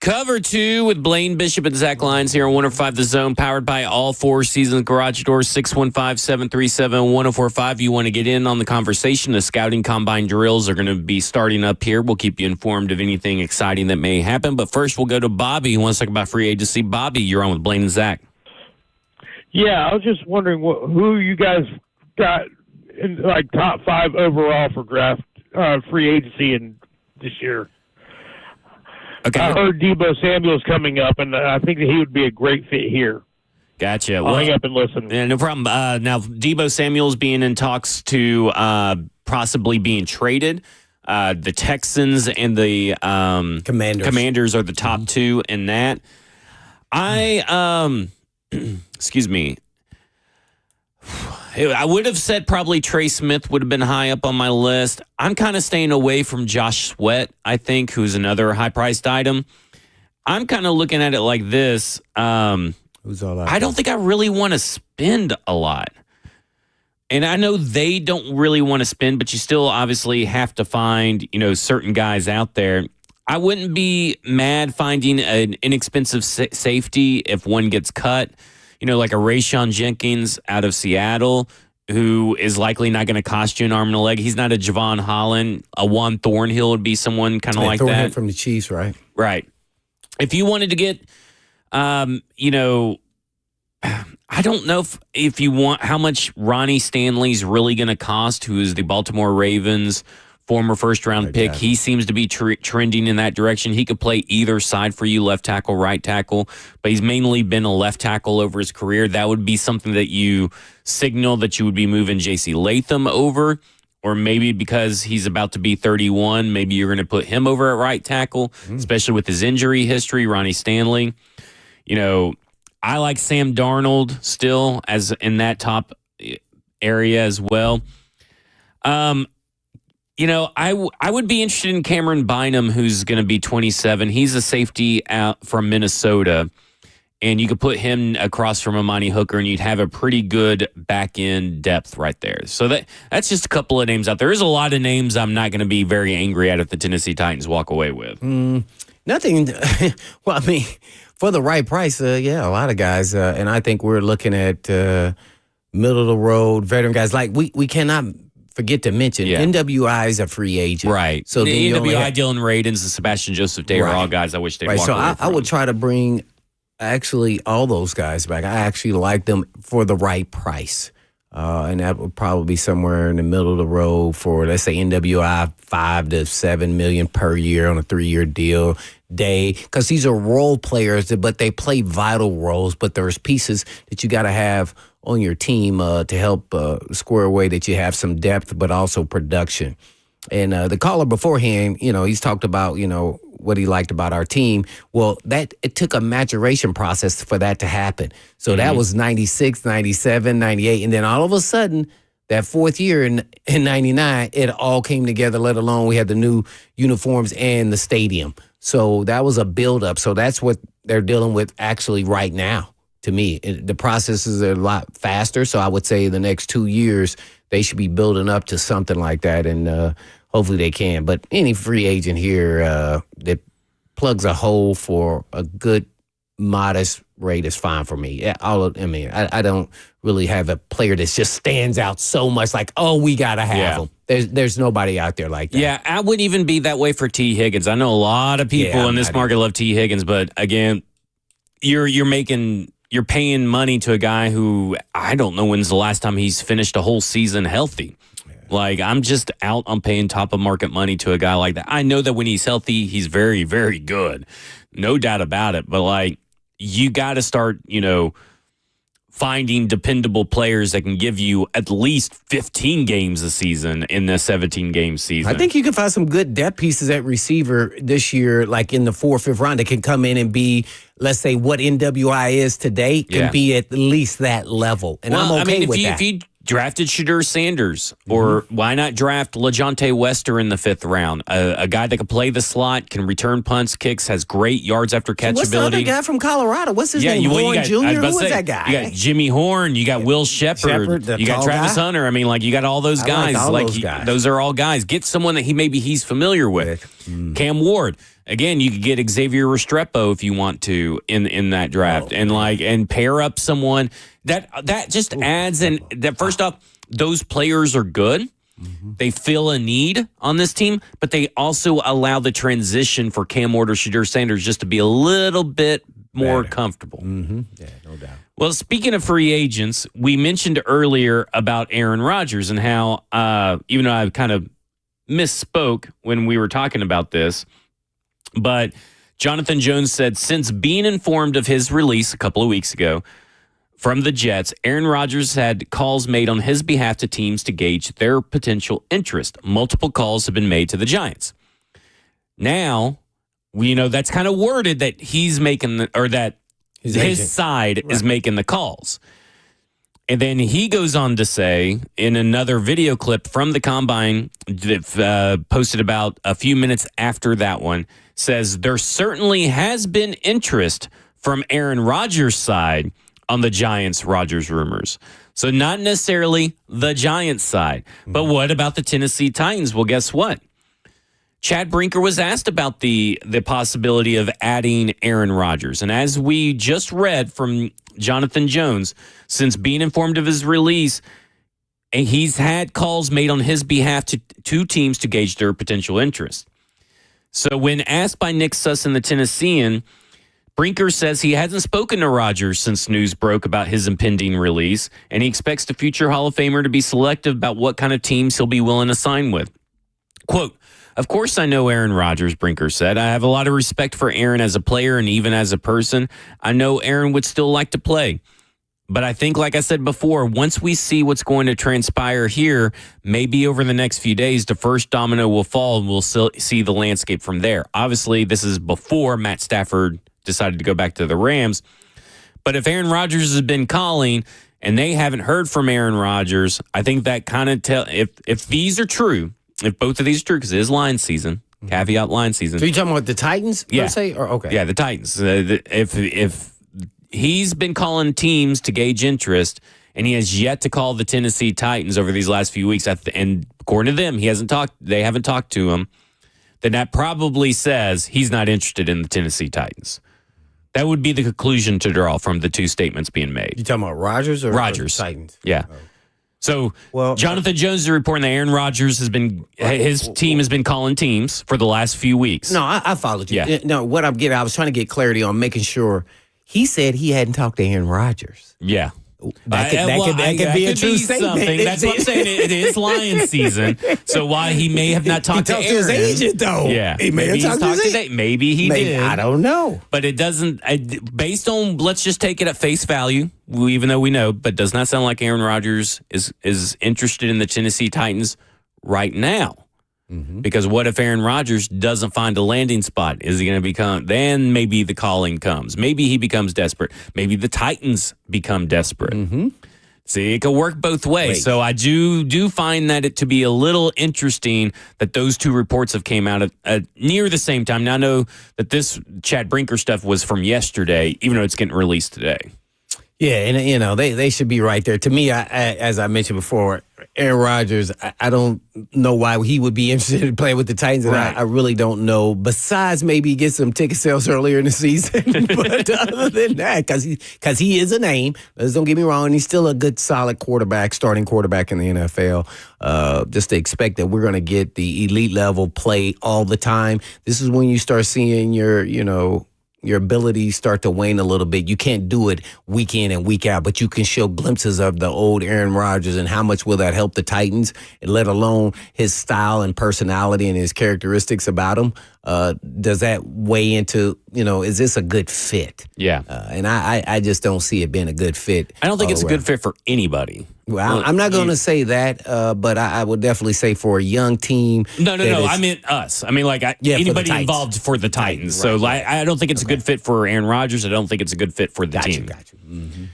Cover 2 with Blaine Bishop and Zach Lyons here on 105 The Zone, powered by all four seasons garage doors, 615-737-1045. You want to get in on the conversation. The scouting combine drills are going to be starting up here. We'll keep you informed of anything exciting that may happen. But first, we'll go to Bobby, who wants to talk about free agency. Bobby, you're on with Blaine and Zach. Yeah, I was just wondering who you guys got in like top 5 overall for draft free agency in this year. Okay. I heard Deebo Samuel's coming up, and I think that he would be a great fit here. Gotcha. I'll hang up and listen. Yeah, no problem. Now, Deebo Samuel's being in talks to possibly being traded. The Texans and the Commanders are the top two in that. Excuse me. I would have said probably Trey Smith would have been high up on my list. I'm kind of staying away from Josh Sweat, I think, who's another high-priced item. I'm kind of looking at it like this. Who's all that? I don't think I really want to spend a lot. And I know they don't really want to spend, but you still obviously have to find, certain guys out there. I wouldn't be mad finding an inexpensive safety if one gets cut. Like a Rayshon Jenkins out of Seattle, who is likely not going to cost you an arm and a leg. He's not a Javon Holland. A Juan Thornhill would be someone kind of like Thornhill that. From the Chiefs, right? Right. If you wanted to get, I don't know if you want how much Ronnie Stanley's really going to cost, who is the Baltimore Ravens former first-round pick. He seems to be trending in that direction. He could play either side for you, left tackle, right tackle, but he's mainly been a left tackle over his career. That would be something that you signal that you would be moving J.C. Latham over, or maybe because he's about to be 31, maybe you're going to put him over at right tackle, especially with his injury history, Ronnie Stanley. I like Sam Darnold still as in that top area as well. I would be interested in Cameron Bynum, who's going to be 27. He's a safety out from Minnesota, and you could put him across from Amani Hooker, and you'd have a pretty good back-end depth right there. So that's just a couple of names out there. There's a lot of names I'm not going to be very angry at if the Tennessee Titans walk away with. Nothing. Well, I mean, for the right price, a lot of guys. And I think we're looking at middle-of-the-road veteran guys. Like, we cannot forget to mention, NWI is a free agent. Right. So the NWI, Dylan Radins and Sebastian Joseph Day are all guys I wish they'd walk away from. I would try to bring actually all those guys back. I actually like them for the right price. And that would probably be somewhere in the middle of the road for, let's say, NWI, $5 to $7 million per year on a 3-year deal. Day, because these are role players, but they play vital roles. But there's pieces that you got to have on your team to help square away that you have some depth, but also production. And the caller beforehand, he's talked about, what he liked about our team. Well, it took a maturation process for that to happen. So that was 96, 97, 98. And then all of a sudden, that fourth year in 99, it all came together, let alone we had the new uniforms and the stadium. So that was a buildup. So that's what they're dealing with actually right now. to me. The processes are a lot faster, so I would say the next 2 years they should be building up to something like that, and hopefully they can. But any free agent here that plugs a hole for a good, modest rate is fine for me. I don't really have a player that just stands out so much like, oh, we got to have him. There's nobody out there like that. Yeah, I wouldn't even be that way for T. Higgins. I know a lot of people in this market love T. Higgins, but again, you're paying money to a guy who I don't know when's the last time he's finished a whole season healthy. Like, I'm just out on paying top of market money to a guy like that. I know that when he's healthy, he's very, very good. No doubt about it. But, like, you got to start, finding dependable players that can give you at least 15 games a season in the 17-game season. I think you can find some good depth pieces at receiver this year, like in the 4th or 5th round, that can come in and be, let's say, what NWI is today, can be at least that level. And I'm okay with that. If you drafted Shadur Sanders, or why not draft LaJohntay Wester in the 5th round? A guy that can play the slot, can return punts, kicks, has great yards after catch What's ability. What's the other guy from Colorado? What's his name? Horn Jr.? Who is that guy? You got Jimmy Horn. You got Will Shepard. You got Travis Hunter. I mean, like, you got all those guys. Those are all guys. Get someone that he's familiar with. Cam Ward. Again, you could get Xavier Restrepo if you want to in that draft, and pair up someone that just adds. And that first off, those players are good. They fill a need on this team, but they also allow the transition for Cam Ward or Shadur Sanders just to be a little bit more comfortable. Yeah, no doubt. Well, speaking of free agents, we mentioned earlier about Aaron Rodgers and how, even though I kind of misspoke when we were talking about this, but Jonathan Jones said since being informed of his release a couple of weeks ago from the Jets, Aaron Rodgers had calls made on his behalf to teams to gauge their potential interest. Multiple calls have been made to the Giants. Now, that's kind of worded that he's making his side is making the calls. And then he goes on to say in another video clip from the Combine that posted about a few minutes after that one, says there certainly has been interest from Aaron Rodgers' side on the Giants-Rodgers rumors. So not necessarily the Giants side. But what about the Tennessee Titans? Well, guess what? Chad Brinker was asked about the possibility of adding Aaron Rodgers. And as we just read from Jonathan Jones, since being informed of his release, and he's had calls made on his behalf to two teams to gauge their potential interest. So when asked by Nick Sussin, the Tennessean, Brinker says he hasn't spoken to Rodgers since news broke about his impending release, and he expects the future Hall of Famer to be selective about what kind of teams he'll be willing to sign with. Quote, "Of course I know Aaron Rodgers," Brinker said. "I have a lot of respect for Aaron as a player and even as a person. I know Aaron would still like to play. But I think, like I said before, once we see what's going to transpire here, maybe over the next few days, the first domino will fall and we'll see the landscape from there." Obviously, this is before Matt Stafford decided to go back to the Rams. But if Aaron Rodgers has been calling and they haven't heard from Aaron Rodgers, I think that kind of if these are true, if both of these are true, because it is line season, caveat line season. So you're talking about the Titans, per se? Or, okay. Yeah, the Titans. If he's been calling teams to gauge interest, and he has yet to call the Tennessee Titans over these last few weeks, and according to them, they haven't talked to him, then that probably says he's not interested in the Tennessee Titans. That would be the conclusion to draw from the two statements being made. You talking about Rodgers or Rodgers? Titans? Yeah. So Jonathan Jones is reporting that Aaron Rodgers his team has been calling teams for the last few weeks. No, I followed you. Yeah. No, what I'm getting, I was trying to get clarity on making sure he said he hadn't talked to Aaron Rodgers. Yeah. That could be a true statement. That's what I'm saying. It is Lions season. So why he may have not talked to Aaron. He talked to his agent, though. Yeah. He may have talked to his agent. Maybe he did. I don't know. But it doesn't, based on, let's just take it at face value, even though we know, but does not sound like Aaron Rodgers is interested in the Tennessee Titans right now. Mm-hmm. Because what if Aaron Rodgers doesn't find a landing spot? Is he going to become? Then maybe the calling comes. Maybe he becomes desperate. Maybe the Titans become desperate. Mm-hmm. See, it could work both ways. So I do find that it to be a little interesting that those two reports have came out at near the same time. Now I know that this Chad Brinker stuff was from yesterday, even though it's getting released today. Yeah, and they should be right there. To me, as I mentioned before, Aaron Rodgers, I don't know why he would be interested in playing with the Titans, and Right. I really don't know. Besides, maybe get some ticket sales earlier in the season, but other than that, because he is a name. Don't get me wrong, he's still a good, solid quarterback, starting quarterback in the NFL. Just to expect that we're going to get the elite level play all the time. This is when you start seeing your abilities start to wane a little bit. You can't do it week in and week out, but you can show glimpses of the old Aaron Rodgers, and how much will that help the Titans, and let alone his style and personality and his characteristics about him. Does that weigh into, is this a good fit? Yeah. And I just don't see it being a good fit. I don't think it's a good fit for anybody. Well, I'm not going to say that, but I would definitely say for a young team. No. I meant us. I mean, anybody involved for the Titans. Right, so I don't think it's a good fit for Aaron Rodgers. I don't think it's a good fit for the team. Got you. Mm-hmm.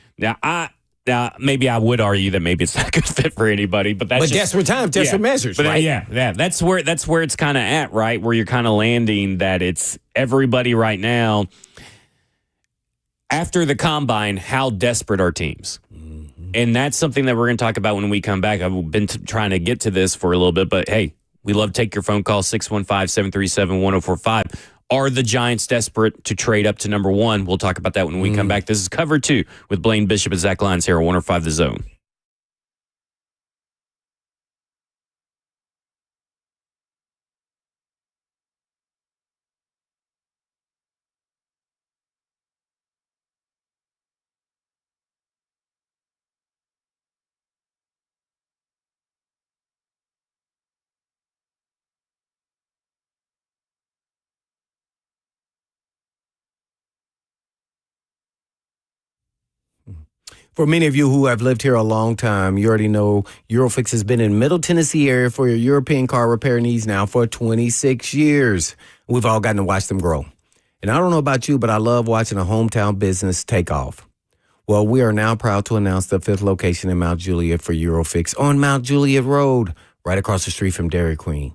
Now, maybe I would argue that maybe it's not a good fit for anybody, but that's desperate times, desperate measures, but right? Yeah. That's where it's kind of at, right? Where you're kind of landing that it's everybody right now. After the combine, how desperate are teams? And that's something that we're going to talk about when we come back. I've been trying to get to this for a little bit, but hey, we love to take your phone call, 615-737-1045. Are the Giants desperate to trade up to number one? We'll talk about that when we come back. This is Cover 2 with Blaine Bishop and Zach Lyons here on 105 The Zone. For many of you who have lived here a long time, you already know Eurofix has been in Middle Tennessee area for your European car repair needs now for 26 years. We've all gotten to watch them grow. And I don't know about you, but I love watching a hometown business take off. Well, we are now proud to announce the 5th location in Mount Juliet for Eurofix on Mount Juliet Road, right across the street from Dairy Queen.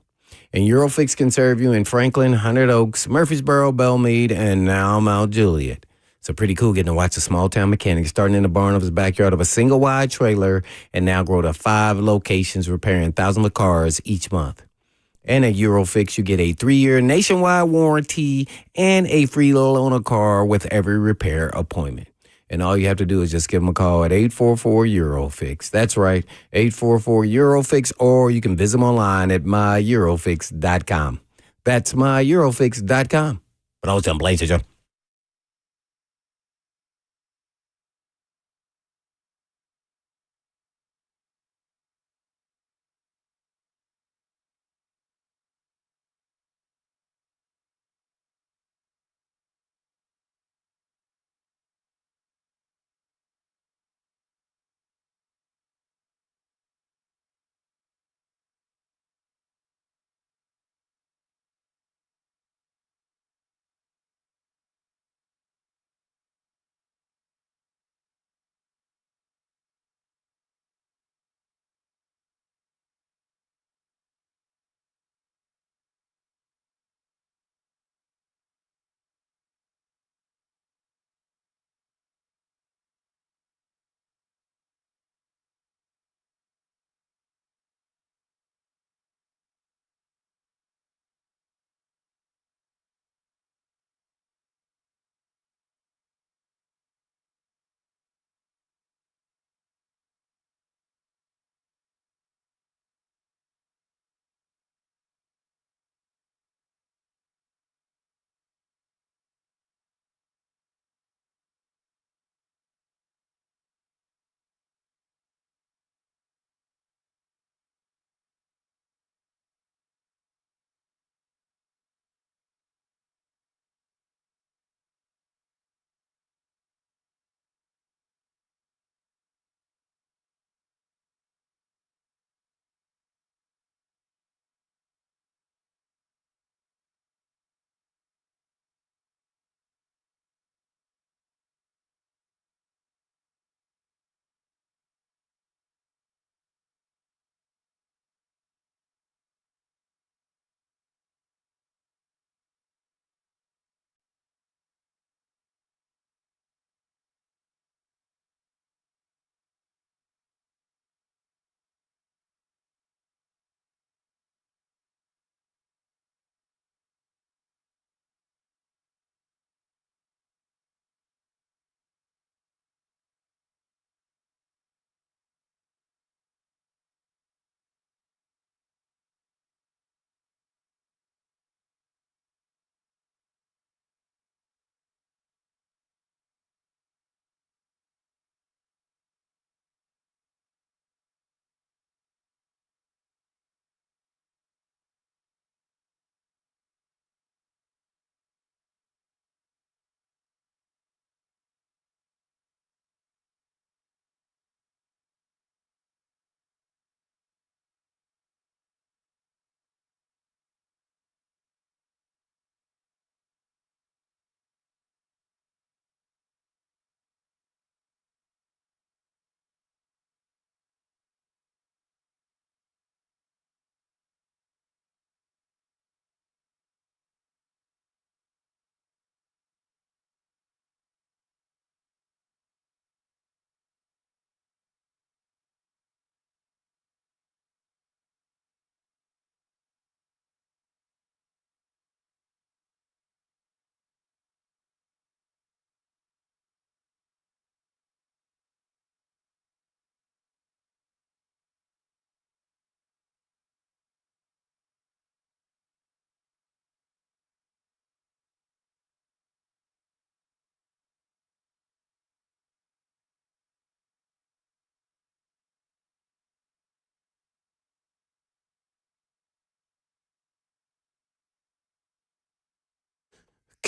And Eurofix can serve you in Franklin, Hundred Oaks, Murfreesboro, Belmead, and now Mount Juliet. So pretty cool getting to watch a small-town mechanic starting in the barn of his backyard of a single-wide trailer and now grow to 5 locations repairing thousands of cars each month. And at Eurofix, you get a 3-year nationwide warranty and a free loan a car with every repair appointment. And all you have to do is just give them a call at 844-EUROFIX. That's right, 844-EUROFIX, or you can visit them online at myeurofix.com. That's myeurofix.com. But I was telling Blaine, Joe.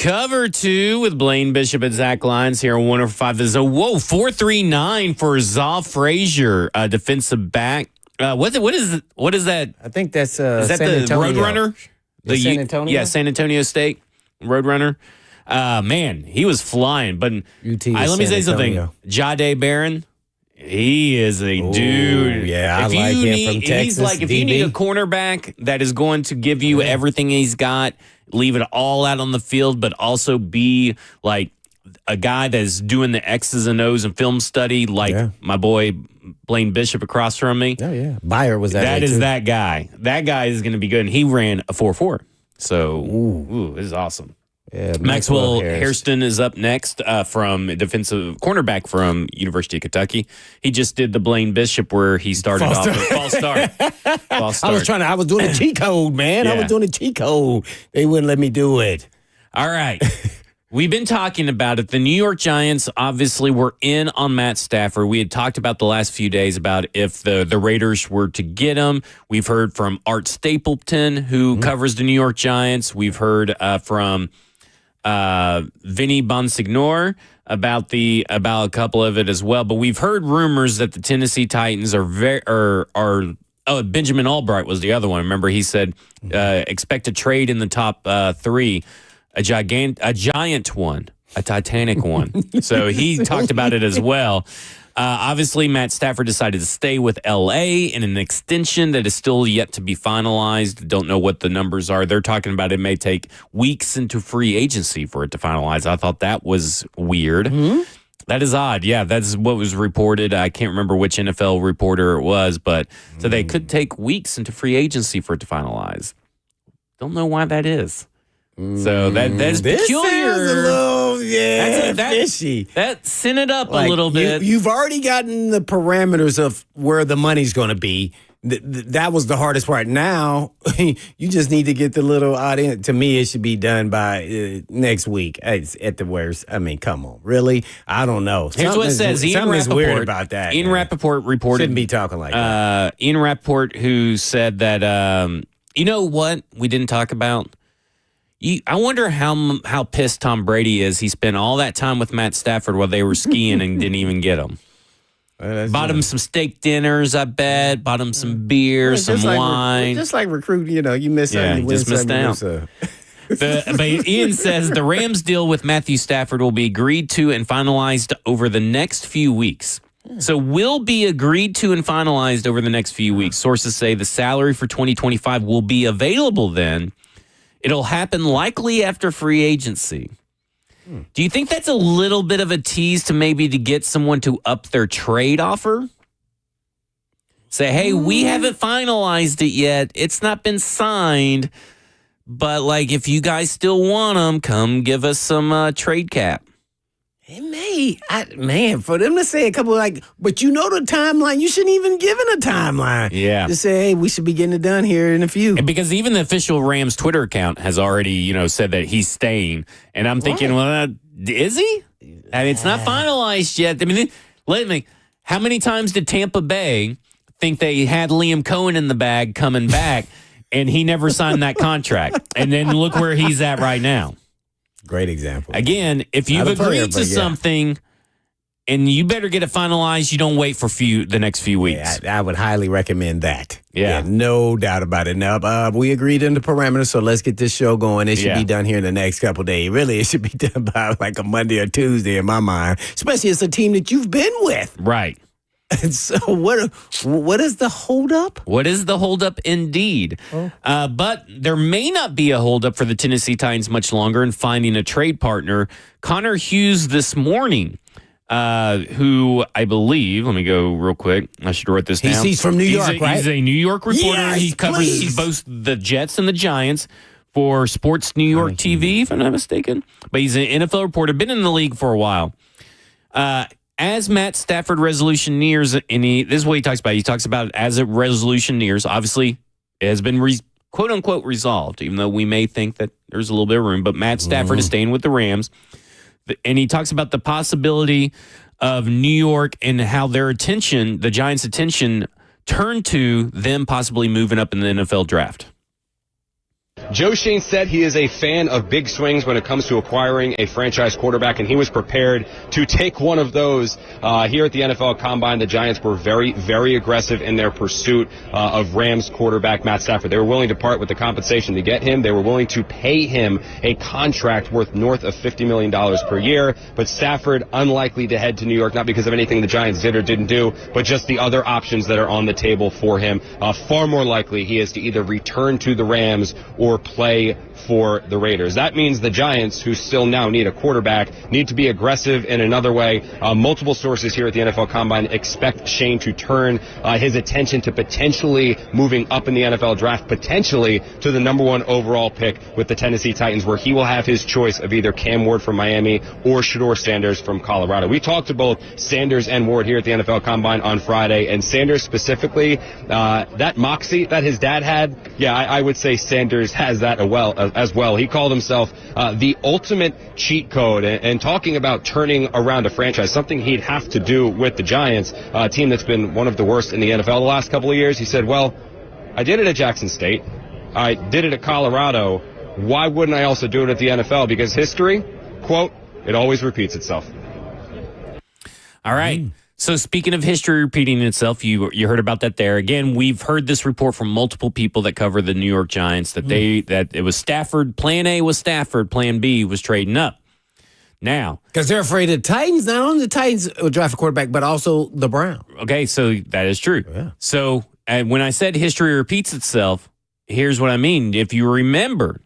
Cover 2 with Blaine Bishop and Zach Lyons here on 105 The Zone. Whoa, 4.39 for Zaw Frazier, defensive back. What is that? I think that's is that San the Antonio. Roadrunner? The San Antonio? Yeah, San Antonio State Roadrunner. Man, he was flying. But UT let me say something. Jade Barron, he is a dude. Yeah, I like him from Texas. He's like, if you need a cornerback that is going to give you everything he's got, leave it all out on the field, but also be like a guy that's doing the X's and O's and film study, like my boy Blaine Bishop across from me. Oh, yeah. Bayer was that. That is that guy. That guy is going to be good. And he ran a 4.4. So, this is awesome. Yeah, Maxwell Hairston is up next from defensive cornerback from University of Kentucky. He just did the Blaine Bishop where he started off with false start. I was doing a cheat code, man. Yeah. I was doing a cheat code. They wouldn't let me do it. All right. We've been talking about it. The New York Giants obviously were in on Matt Stafford. We had talked about the last few days about if the Raiders were to get him. We've heard from Art Stapleton, who covers the New York Giants. We've heard from Vinny Bonsignor about a couple of it as well. But we've heard rumors that the Tennessee Titans are Benjamin Albright was the other one. Remember, he said expect a trade in the top 3, a giant one, a Titanic one. So he talked about it as well. Obviously, Matt Stafford decided to stay with L.A. in an extension that is still yet to be finalized. Don't know what the numbers are. They're talking about it may take weeks into free agency for it to finalize. I thought that was weird. That is odd. Yeah, that's what was reported. I can't remember which NFL reporter it was, but so they could take weeks into free agency for it to finalize. Don't know why that is. So that's peculiar. Sounds a little, fishy. That sent it up a little bit. You've already gotten the parameters of where the money's going to be. That was the hardest part. Now, you just need to get the little audience. To me, it should be done by next week at the worst. I mean, come on. Really? I don't know. Here's what it says. Something is weird about that. Ian Rappaport reported. Shouldn't be talking like that. Ian Rappaport, who said that, you know what we didn't talk about? I wonder how pissed Tom Brady is. He spent all that time with Matt Stafford while they were skiing and didn't even get him. Bought him some steak dinners, I bet. Bought him some beer, some wine. Just like recruiting, you miss out. You just missed out. But Ian says the Rams deal with Matthew Stafford will be agreed to and finalized over the next few weeks. So will be agreed to and finalized over the next few weeks. Sources say the salary for 2025 will be available then. It'll happen likely after free agency. Do you think that's a little bit of a tease to maybe to get someone to up their trade offer? Say, hey, we haven't finalized it yet. It's not been signed. But, if you guys still want them, come give us some trade cap. It may. For them to say a couple but the timeline, you shouldn't even give it a timeline. Yeah. Just say, hey, we should be getting it done here in a few. And because even the official Rams Twitter account has already, said that he's staying. And I'm thinking, well, is he? I mean, it's not finalized yet. I mean, how many times did Tampa Bay think they had Liam Cohen in the bag coming back and he never signed that contract? And then look where he's at right now. Great example. Again, if you've agreed to something and you better get it finalized, you don't wait for the next few weeks. I would highly recommend that. Yeah. No doubt about it. Now, we agreed on the parameters, so let's get this show going. It should be done here in the next couple of days. Really, it should be done by a Monday or Tuesday in my mind, especially as a team that you've been with. Right. And so what is the holdup? What is the holdup indeed? But there may not be a holdup for the Tennessee Titans much longer in finding a trade partner. Connor Hughes this morning, who I believe, let me go real quick. I should write this down. He's from New York, right? He's a New York reporter. Yes, he covers both the Jets and the Giants for Sports New York TV, if I'm not mistaken. But he's an NFL reporter, been in the league for a while. As Matt Stafford resolution nears, this is what he talks about. He talks about as a resolution nears, obviously it has been quote unquote resolved, even though we may think that there's a little bit of room. But Matt Stafford is staying with the Rams. And he talks about the possibility of New York and how the Giants' attention turned to them possibly moving up in the NFL draft. Joe Shane said he is a fan of big swings when it comes to acquiring a franchise quarterback, and he was prepared to take one of those here at the NFL Combine. The Giants were very, very aggressive in their pursuit of Rams quarterback Matt Stafford. They were willing to part with the compensation to get him. They were willing to pay him a contract worth north of $50 million per year, but Stafford unlikely to head to New York, not because of anything the Giants did or didn't do, but just the other options that are on the table for him. Far more likely he is to either return to the Rams or play for the Raiders. That means the Giants, who still now need a quarterback, need to be aggressive in another way. Multiple sources here at the NFL Combine expect Shane to turn his attention to potentially moving up in the NFL draft, potentially to the number 1 overall pick with the Tennessee Titans, where he will have his choice of either Cam Ward from Miami or Shedeur Sanders from Colorado. We talked to both Sanders and Ward here at the NFL Combine on Friday, and Sanders specifically, that moxie that his dad had, I would say Sanders has that as well. He called himself the ultimate cheat code, and talking about turning around a franchise, something he'd have to do with the Giants, a team that's been one of the worst in the NFL the last couple of years. He said, well, I did it at Jackson State. I did it at Colorado. Why wouldn't I also do it at the NFL? Because history, quote, it always repeats itself. All right. So speaking of history repeating itself, you heard about that there. Again, we've heard this report from multiple people that cover the New York Giants that that it was Stafford. Plan A was Stafford. Plan B was trading up. Now, because they're afraid of the Titans. Not only the Titans will draft a quarterback, but also the Browns. Okay, so that is true. Yeah. So when I said history repeats itself, here's what I mean. If you remember,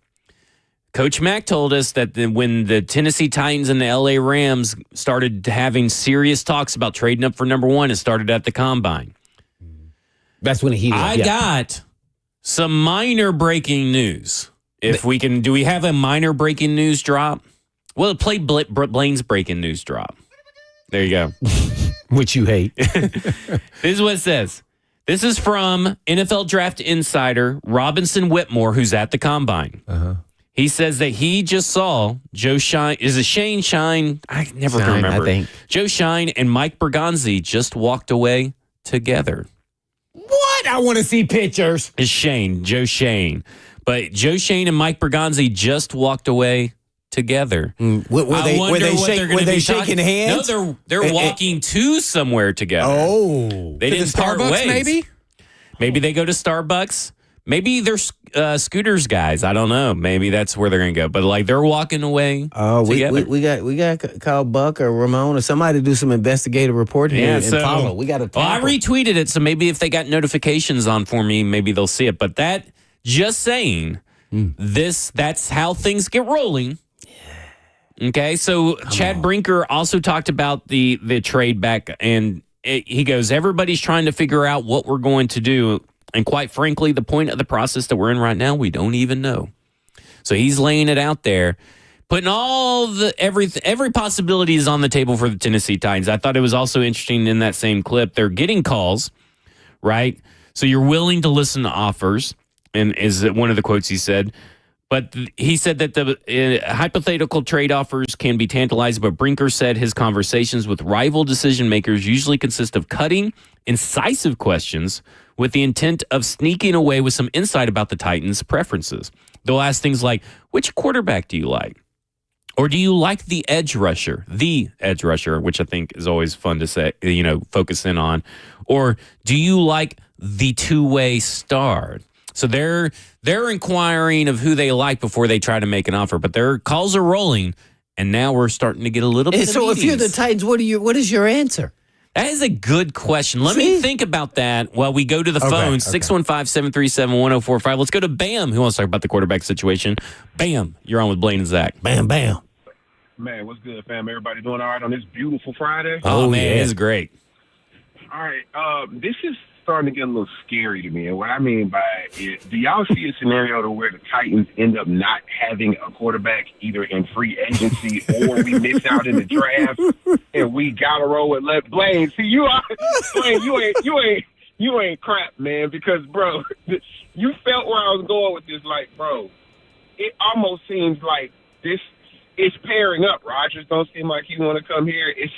Coach Mack told us that when the Tennessee Titans and the LA Rams started having serious talks about trading up for number 1, it started at the Combine. That's when he. I got some minor breaking news. If we can, do we have a minor breaking news drop? Well, play Blaine's breaking news drop. There you go. Which you hate. This is what it says. This is from NFL Draft Insider Robinson Whitmore, who's at the Combine. He says that he just saw Joe Shine. Is it Shane Shine? I never can remember. I think. Joe Shine and Mike Bergonzi just walked away together. What? I want to see pictures. It's Shane, Joe Shane. But Joe Shane and Mike Bergonzi just walked away together. Were they shaking hands? No, they're walking to somewhere together. Oh. They didn't part Starbucks, ways. Maybe they go to Starbucks. Maybe they're scooters guys. I don't know. Maybe that's where they're going to go. But like they're walking away. Oh, we got to call Buck or Ramon or somebody to do some investigative reporting and follow. We got to. Well, I retweeted it, so maybe if they got notifications on for me, maybe they'll see it. But that just saying, that's how things get rolling. Okay, so Chad Brinker also talked about the trade back, and he goes, everybody's trying to figure out what we're going to do. And quite frankly, the point of the process that we're in right now, we don't even know. So he's laying it out there, putting all every possibility is on the table for the Tennessee Titans. I thought it was also interesting in that same clip. They're getting calls, right? So you're willing to listen to offers, and is one of the quotes he said. But he said that the hypothetical trade offers can be tantalizing, but Brinker said his conversations with rival decision makers usually consist of cutting, incisive questions with the intent of sneaking away with some insight about the Titans' preferences. They'll ask things like, which quarterback do you like? Or do you like the edge rusher? The edge rusher, which I think is always fun to say, focus in on. Or do you like the two-way star? So they're inquiring of who they like before they try to make an offer, but their calls are rolling, and now we're starting to get a little bit. So if you're the Titans, what is your answer? That is a good question. Let me think about that while we go to the phone. 615-737-1045. Let's go to Bam, who wants to talk about the quarterback situation. Bam, you're on with Blaine and Zach. Bam, bam. Man, what's good, fam? Everybody doing all right on this beautiful Friday? Oh man, it's great. All right, this is starting to get a little scary to me. And what I mean by it, do y'all see a scenario to where the Titans end up not having a quarterback either in free agency or we miss out in the draft and we gotta roll with Blaine? See, Blaine, you ain't crap, man, because bro, you felt where I was going with this. Like, bro, it almost seems like this is pairing up. Rodgers don't seem like he want to come here. This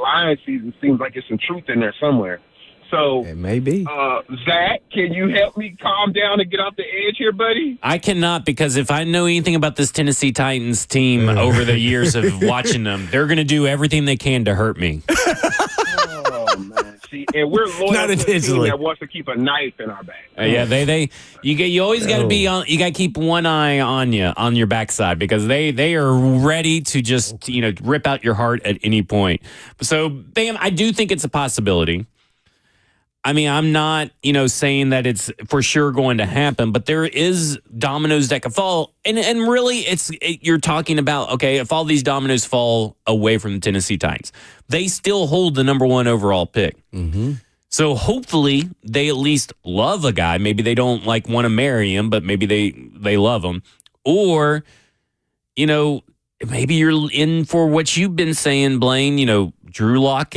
Lions season seems like it's some truth in there somewhere. So it may be. Zach, can you help me calm down and get off the edge here, buddy? I cannot, because if I know anything about this Tennessee Titans team over the years of watching them, they're going to do everything they can to hurt me. Oh, man. See, and we're loyal to a team that wants to keep a knife in our back. Yeah, you always got to be on. You got to keep one eye on you, on your backside, because they are ready to just rip out your heart at any point. So, Bam, I do think it's a possibility. I mean, I'm not, saying that it's for sure going to happen, but there is dominoes that could fall. And really, you're talking about, okay, if all these dominoes fall away from the Tennessee Titans, they still hold the number 1 overall pick. Mm-hmm. So hopefully they at least love a guy. Maybe they don't want to marry him, but maybe they love him. Or, maybe you're in for what you've been saying, Blaine, Drew Lock.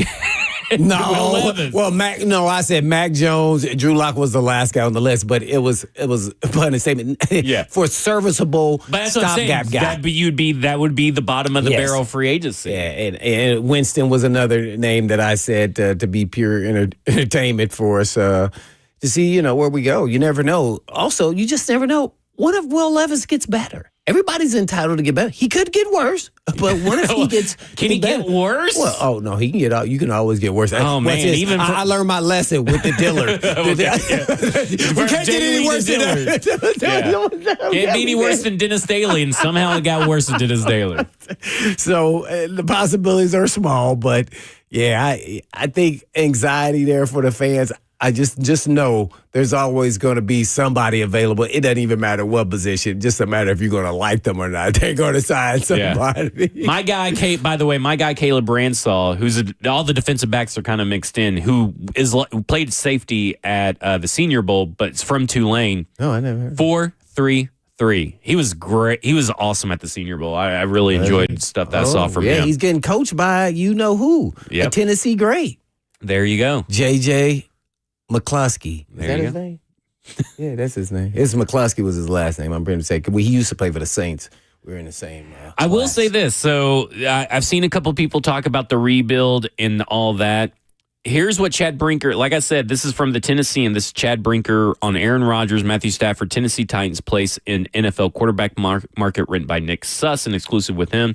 I said Mac Jones. Drew Lock was the last guy on the list, but it was a pun and statement. Yeah. For serviceable stopgap guy. That would be the bottom of the barrel free agency. Yeah, and Winston was another name that I said to be pure entertainment for us to see, where we go. You never know. Also, you just never know. What if Will Levis gets better? Everybody's entitled to get better. He could get worse, but what if he gets? Can he get worse? Well, no, he can get out. You can always get worse. Oh man, I learned my lesson with the Diller. We can't get any worse than that. Can't be any worse than Dennis Daly, and somehow it got worse than Dennis Daly. So the possibilities are small, but yeah, I think anxiety there for the fans. I just know there's always going to be somebody available. It doesn't even matter what position. Just a matter if you're going to like them or not. They're going to sign somebody. Yeah. My guy, Caleb Bransall, who's all the defensive backs are kind of mixed in, who played safety at the Senior Bowl, but it's from Tulane. Oh, I never heard. 4-3-3. He was great. He was awesome at the Senior Bowl. I really enjoyed stuff that I saw from him. Yeah, he's getting coached by who? Yep. A Tennessee great. There you go. JJ McCluskey. Is that his name? Yeah, that's his name. McCluskey was his last name. I'm pretty sure. He used to play for the Saints. We were in the same I will say this. So I've seen a couple people talk about the rebuild and all that. Here's what Chad Brinker, like I said, this is from the Tennessean. This is Chad Brinker on Aaron Rodgers, Matthew Stafford, Tennessee Titans place in NFL quarterback market, written by Nick Suss, an exclusive with him.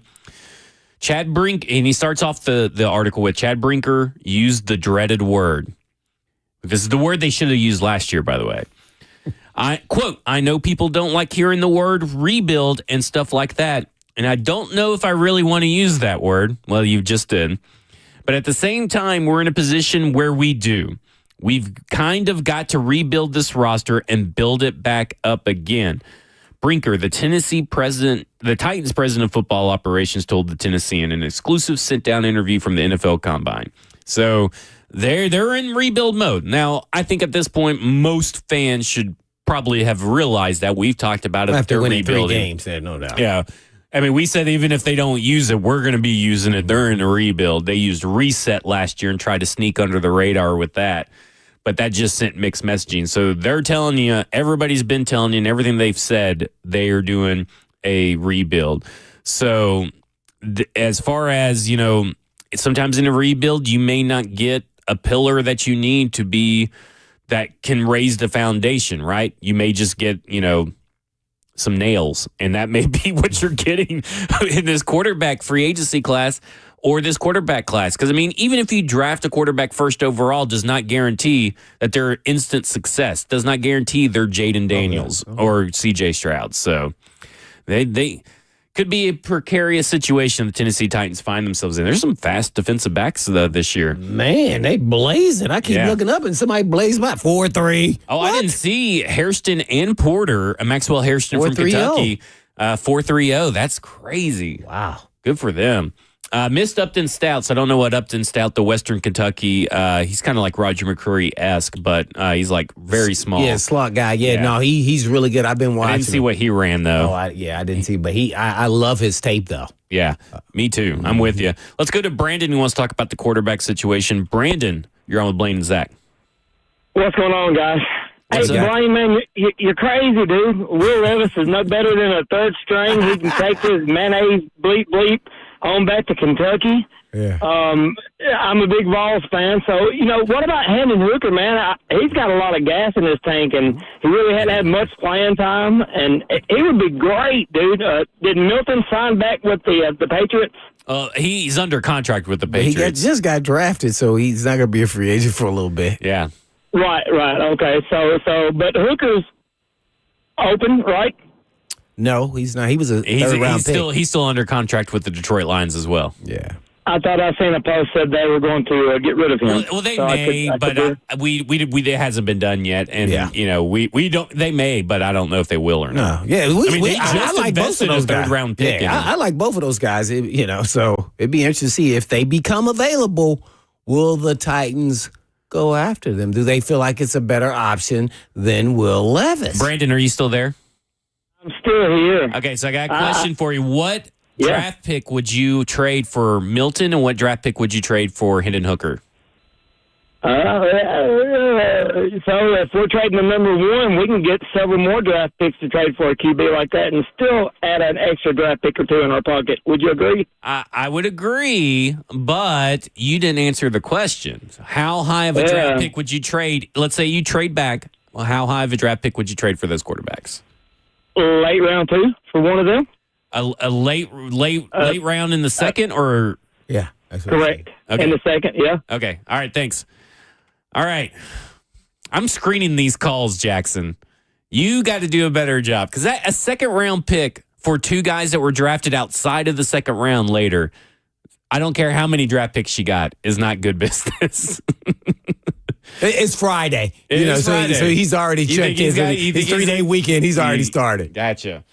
Chad Brink, and he starts off the article with Chad Brinker used the dreaded word. This is the word they should have used last year, by the way. I know people don't like hearing the word rebuild and stuff like that, and I don't know if I really want to use that word. Well, you just did. But at the same time, we're in a position where we do. We've kind of got to rebuild this roster and build it back up again. Brinker, the Titans president of football operations, told the Tennessean in an exclusive sit-down interview from the NFL Combine. So they're in rebuild mode. Now, I think at this point, most fans should probably have realized that. We've talked about it. After winning 3 games, no doubt. Yeah. I mean, we said even if they don't use it, we're going to be using it. They're in a rebuild. They used reset last year and tried to sneak under the radar with that. But that just sent mixed messaging. So they're telling you, everybody's been telling you, and everything they've said, they are doing a rebuild. So as far as, sometimes in a rebuild, you may not get a pillar that you need to be that can raise the foundation, right? You may just get, some nails, and that may be what you're getting in this quarterback free agency class or this quarterback class. Because, even if you draft a quarterback first overall, does not guarantee that they're instant success. Does not guarantee they're Jaden Daniels or C.J. Stroud. So they could be a precarious situation the Tennessee Titans find themselves in. There's some fast defensive backs this year. Man, they blazing. I keep looking up and somebody blazed by 4-3. Oh, what? I didn't see Hairston and Porter, Maxwell Hairston from Kentucky, 4-3-0. That's crazy. Wow. Good for them. Missed Upton Stouts. I don't know what Upton Stout, the Western Kentucky. He's kind of like Roger McCreary-esque, but he's like very small. Yeah, slot guy. Yeah, no, he's really good. I've been watching. I didn't see what he ran, though. Oh, I didn't see. But I love his tape, though. Yeah, me too. I'm with you. Let's go to Brandon, who wants to talk about the quarterback situation. Brandon, you're on with Blaine and Zach. What's going on, guys? Hey, Blaine, man, you're crazy, dude. Will Levis is no better than a third string. He can take his mayonnaise bleep on back to Kentucky. Yeah. I'm a big Vols fan, so what about Hendon Hooker, man? He's got a lot of gas in his tank, and he really hadn't had much playing time, and he would be great, dude. Did Milton sign back with the Patriots? He's under contract with the Patriots. He just got drafted, so he's not going to be a free agent for a little bit. Yeah. Right. Okay. So, but Hooker's open, right? No, he's not. He was a third-round pick. He's still under contract with the Detroit Lions as well. Yeah. I thought I seen a post said they were going to get rid of him. Well, they may, but it hasn't been done yet, and we don't. They may, but I don't know if they will or not. No, yeah, I like both of those third-round pick. Yeah, I like both of those guys. So it'd be interesting to see if they become available. Will the Titans go after them? Do they feel like it's a better option than Will Levis? Brandon, are you still there? I'm still here. Okay, so I got a question for you. What draft pick would you trade for Milton, and what draft pick would you trade for Hendon Hooker? So if we're trading the number one, we can get several more draft picks to trade for a QB like that and still add an extra draft pick or two in our pocket. Would you agree? I would agree, but you didn't answer the question. How high of a draft pick would you trade? Let's say you trade back. Well, how high of a draft pick would you trade for those quarterbacks? Late round 2 for one of them. A late round in the second, or correct in the second, yeah. Okay, all right, thanks. All right, I'm screening these calls, Jackson. You got to do a better job because a second round pick for two guys that were drafted outside of the second round later. I don't care how many draft picks you got, is not good business. It's Friday. Friday. So he's already checked his 3-day weekend. He's already started. Gotcha.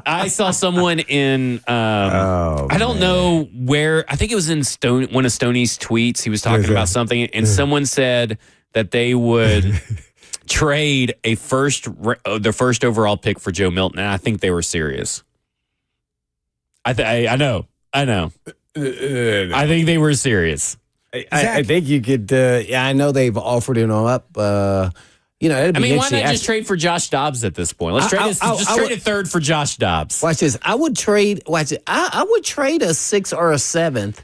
I saw someone in, I don't know where, I think it was in one of Stoney's tweets. He was talking about something, and someone said that they would trade the first overall pick for Joe Milton, and I think they were serious. I know. I think they were serious. I think you could. I know they've offered him up. That'd be why not interesting. just trade for Josh Dobbs at this point? Let's trade a third for Josh Dobbs. Watch this. I would trade. Watch it. I would trade a 6th or a 7th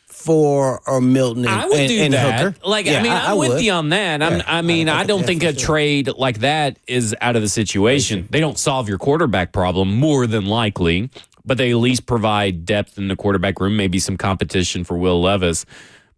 for Milton. I would do that. Hooker. I'm with you on that. I don't think a trade like that is out of the situation. They don't solve your quarterback problem more than likely, but they at least provide depth in the quarterback room, maybe some competition for Will Levis.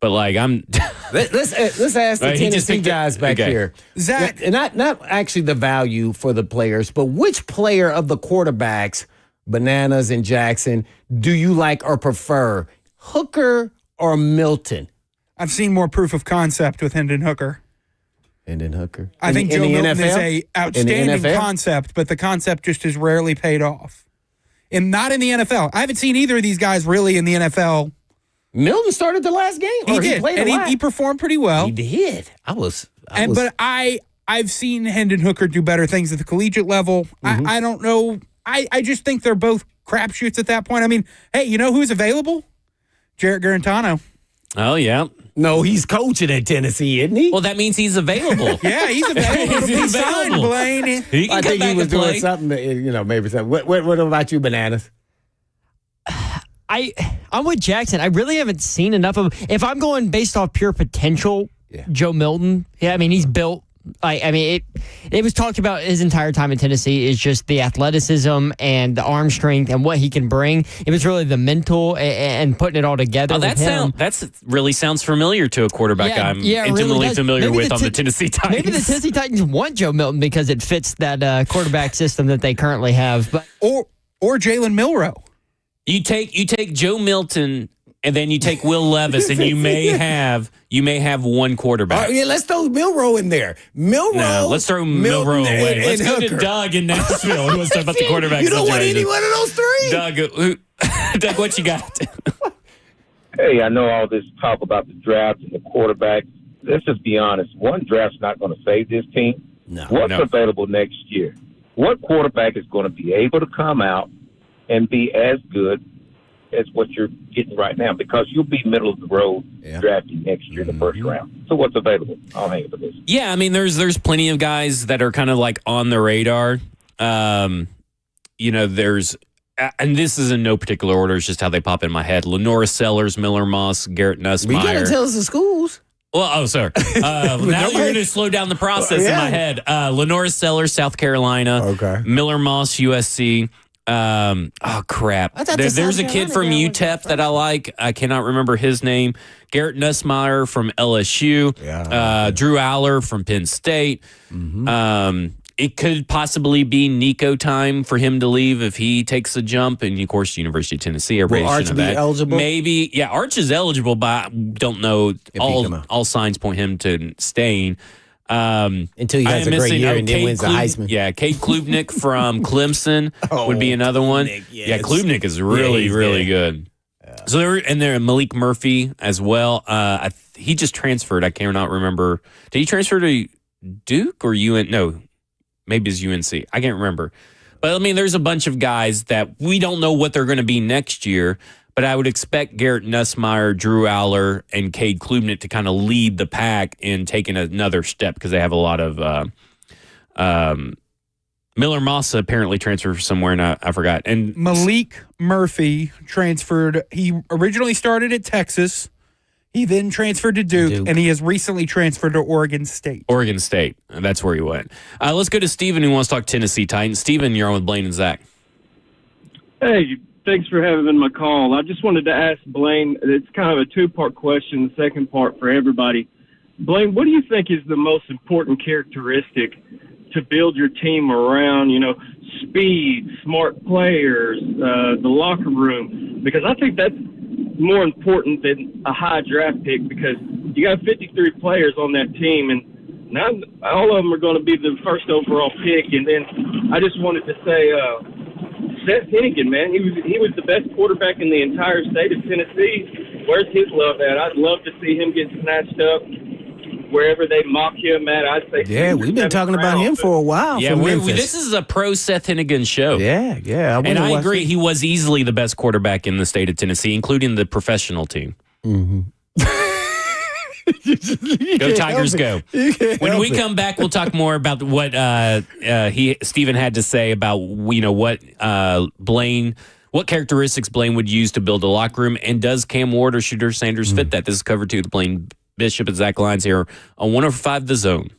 But let's ask the Tennessee guys back here, Zach, not actually the value for the players, but which player of the quarterbacks, Bananas and Jackson, do you like or prefer, Hooker or Milton? I've seen more proof of concept with Hendon Hooker. Hendon Hooker. I think Joe Milton is a outstanding concept, but the concept just has rarely paid off. And not in the NFL. I haven't seen either of these guys really in the NFL. Milton started the last game. He did, and he performed pretty well. He did. But I've seen Hendon Hooker do better things at the collegiate level. Mm-hmm. I don't know. I just think they're both crapshoots at that point. I mean, hey, you know who's available? Jarrett Garantano. Oh, yeah. No, he's coaching at Tennessee, isn't he? Well, that means he's available. Yeah, he's available. He's signed, Blaine. I think he was doing something, maybe something. What about you, Bananas? I'm with Jackson. I really haven't seen enough of. If I'm going based off pure potential, Joe Milton. Yeah, I mean he's built. It was talked about his entire time in Tennessee is just the athleticism and the arm strength and what he can bring. It was really the mental and putting it all together. Oh, that really sounds familiar to a quarterback I'm intimately familiar with on the Tennessee Titans. Maybe the Tennessee Titans want Joe Milton because it fits that quarterback system that they currently have. But or Jalen Milroe. You take Joe Milton and then you take Will Levis and you may have one quarterback. Let's throw Milroe in there. Let's throw Milroe away. Let's go to Doug in Nashville who wants to talk about the quarterback situation. You don't want any one of those three? Doug, what you got? Hey, I know all this talk about the draft and the quarterback. Let's just be honest. One draft's not going to save this team. What's available next year? What quarterback is going to be able to come out and be as good as what you're getting right now? Because you'll be middle of the road drafting next year in the first round. So what's available? I'll hang it for this. Yeah, I mean, there's plenty of guys that are kind of like on the radar. There's and this is in no particular order, it's just how they pop in my head. Lenora Sellers, Miller Moss, Garrett Nussmeier. We got to tell us the schools. Well, sorry. Now you're going to slow down the process in my head. Lenora Sellers, South Carolina. Okay. Miller Moss, USC. Crap. There's a kid from UTEP that I like. I cannot remember his name. Garrett Nussmeier from LSU. Yeah. Drew Aller from Penn State. Mm-hmm. It could possibly be Nico time for him to leave if he takes a jump. And, of course, University of Tennessee. Will Arch be eligible? Maybe. Yeah, Arch is eligible, but I don't know. All signs point him to staying. Until he has a great year and then wins the Heisman. Yeah, Cade Klubnik from Clemson would be another one. Yeah, Klubnik is really good. Yeah. So there Malik Murphy as well. He just transferred. I cannot remember. Did he transfer to Duke or UN? No, maybe it's UNC. I can't remember. But I mean, there's a bunch of guys that we don't know what they're going to be next year. But I would expect Garrett Nussmeier, Drew Aller, and Cade Klubnik to kind of lead the pack in taking another step because they have a lot of Miller Moss apparently transferred somewhere, and I forgot. And Malik Murphy transferred. He originally started at Texas. He then transferred to Duke, and he has recently transferred to Oregon State. Oregon State. That's where he went. Let's go to Steven, who wants to talk Tennessee Titans. Steven, you're on with Blaine and Zach. Hey, thanks for having my call. I just wanted to ask Blaine, it's kind of a two-part question, the second part for everybody. Blaine, what do you think is the most important characteristic to build your team around, speed, smart players, the locker room? Because I think that's more important than a high draft pick because you got 53 players on that team, and not all of them are going to be the first overall pick. And then I just wanted to say Seth Hennigan, man, he was the best quarterback in the entire state of Tennessee. Where's his love at? I'd love to see him get snatched up wherever they mock him at. I'd say, yeah, we've been talking about him for a while. Yeah, this is a pro Seth Hennigan show. Yeah. I agree. He was easily the best quarterback in the state of Tennessee, including the professional team. Mm-hmm. Go Tigers, go. When we come back, we'll talk more about what Steven had to say about what what characteristics Blaine would use to build a locker room, and does Cam Ward or Shooter Sanders fit that? This is covered to the Blaine Bishop and Zach Lyons here on 105 The Zone.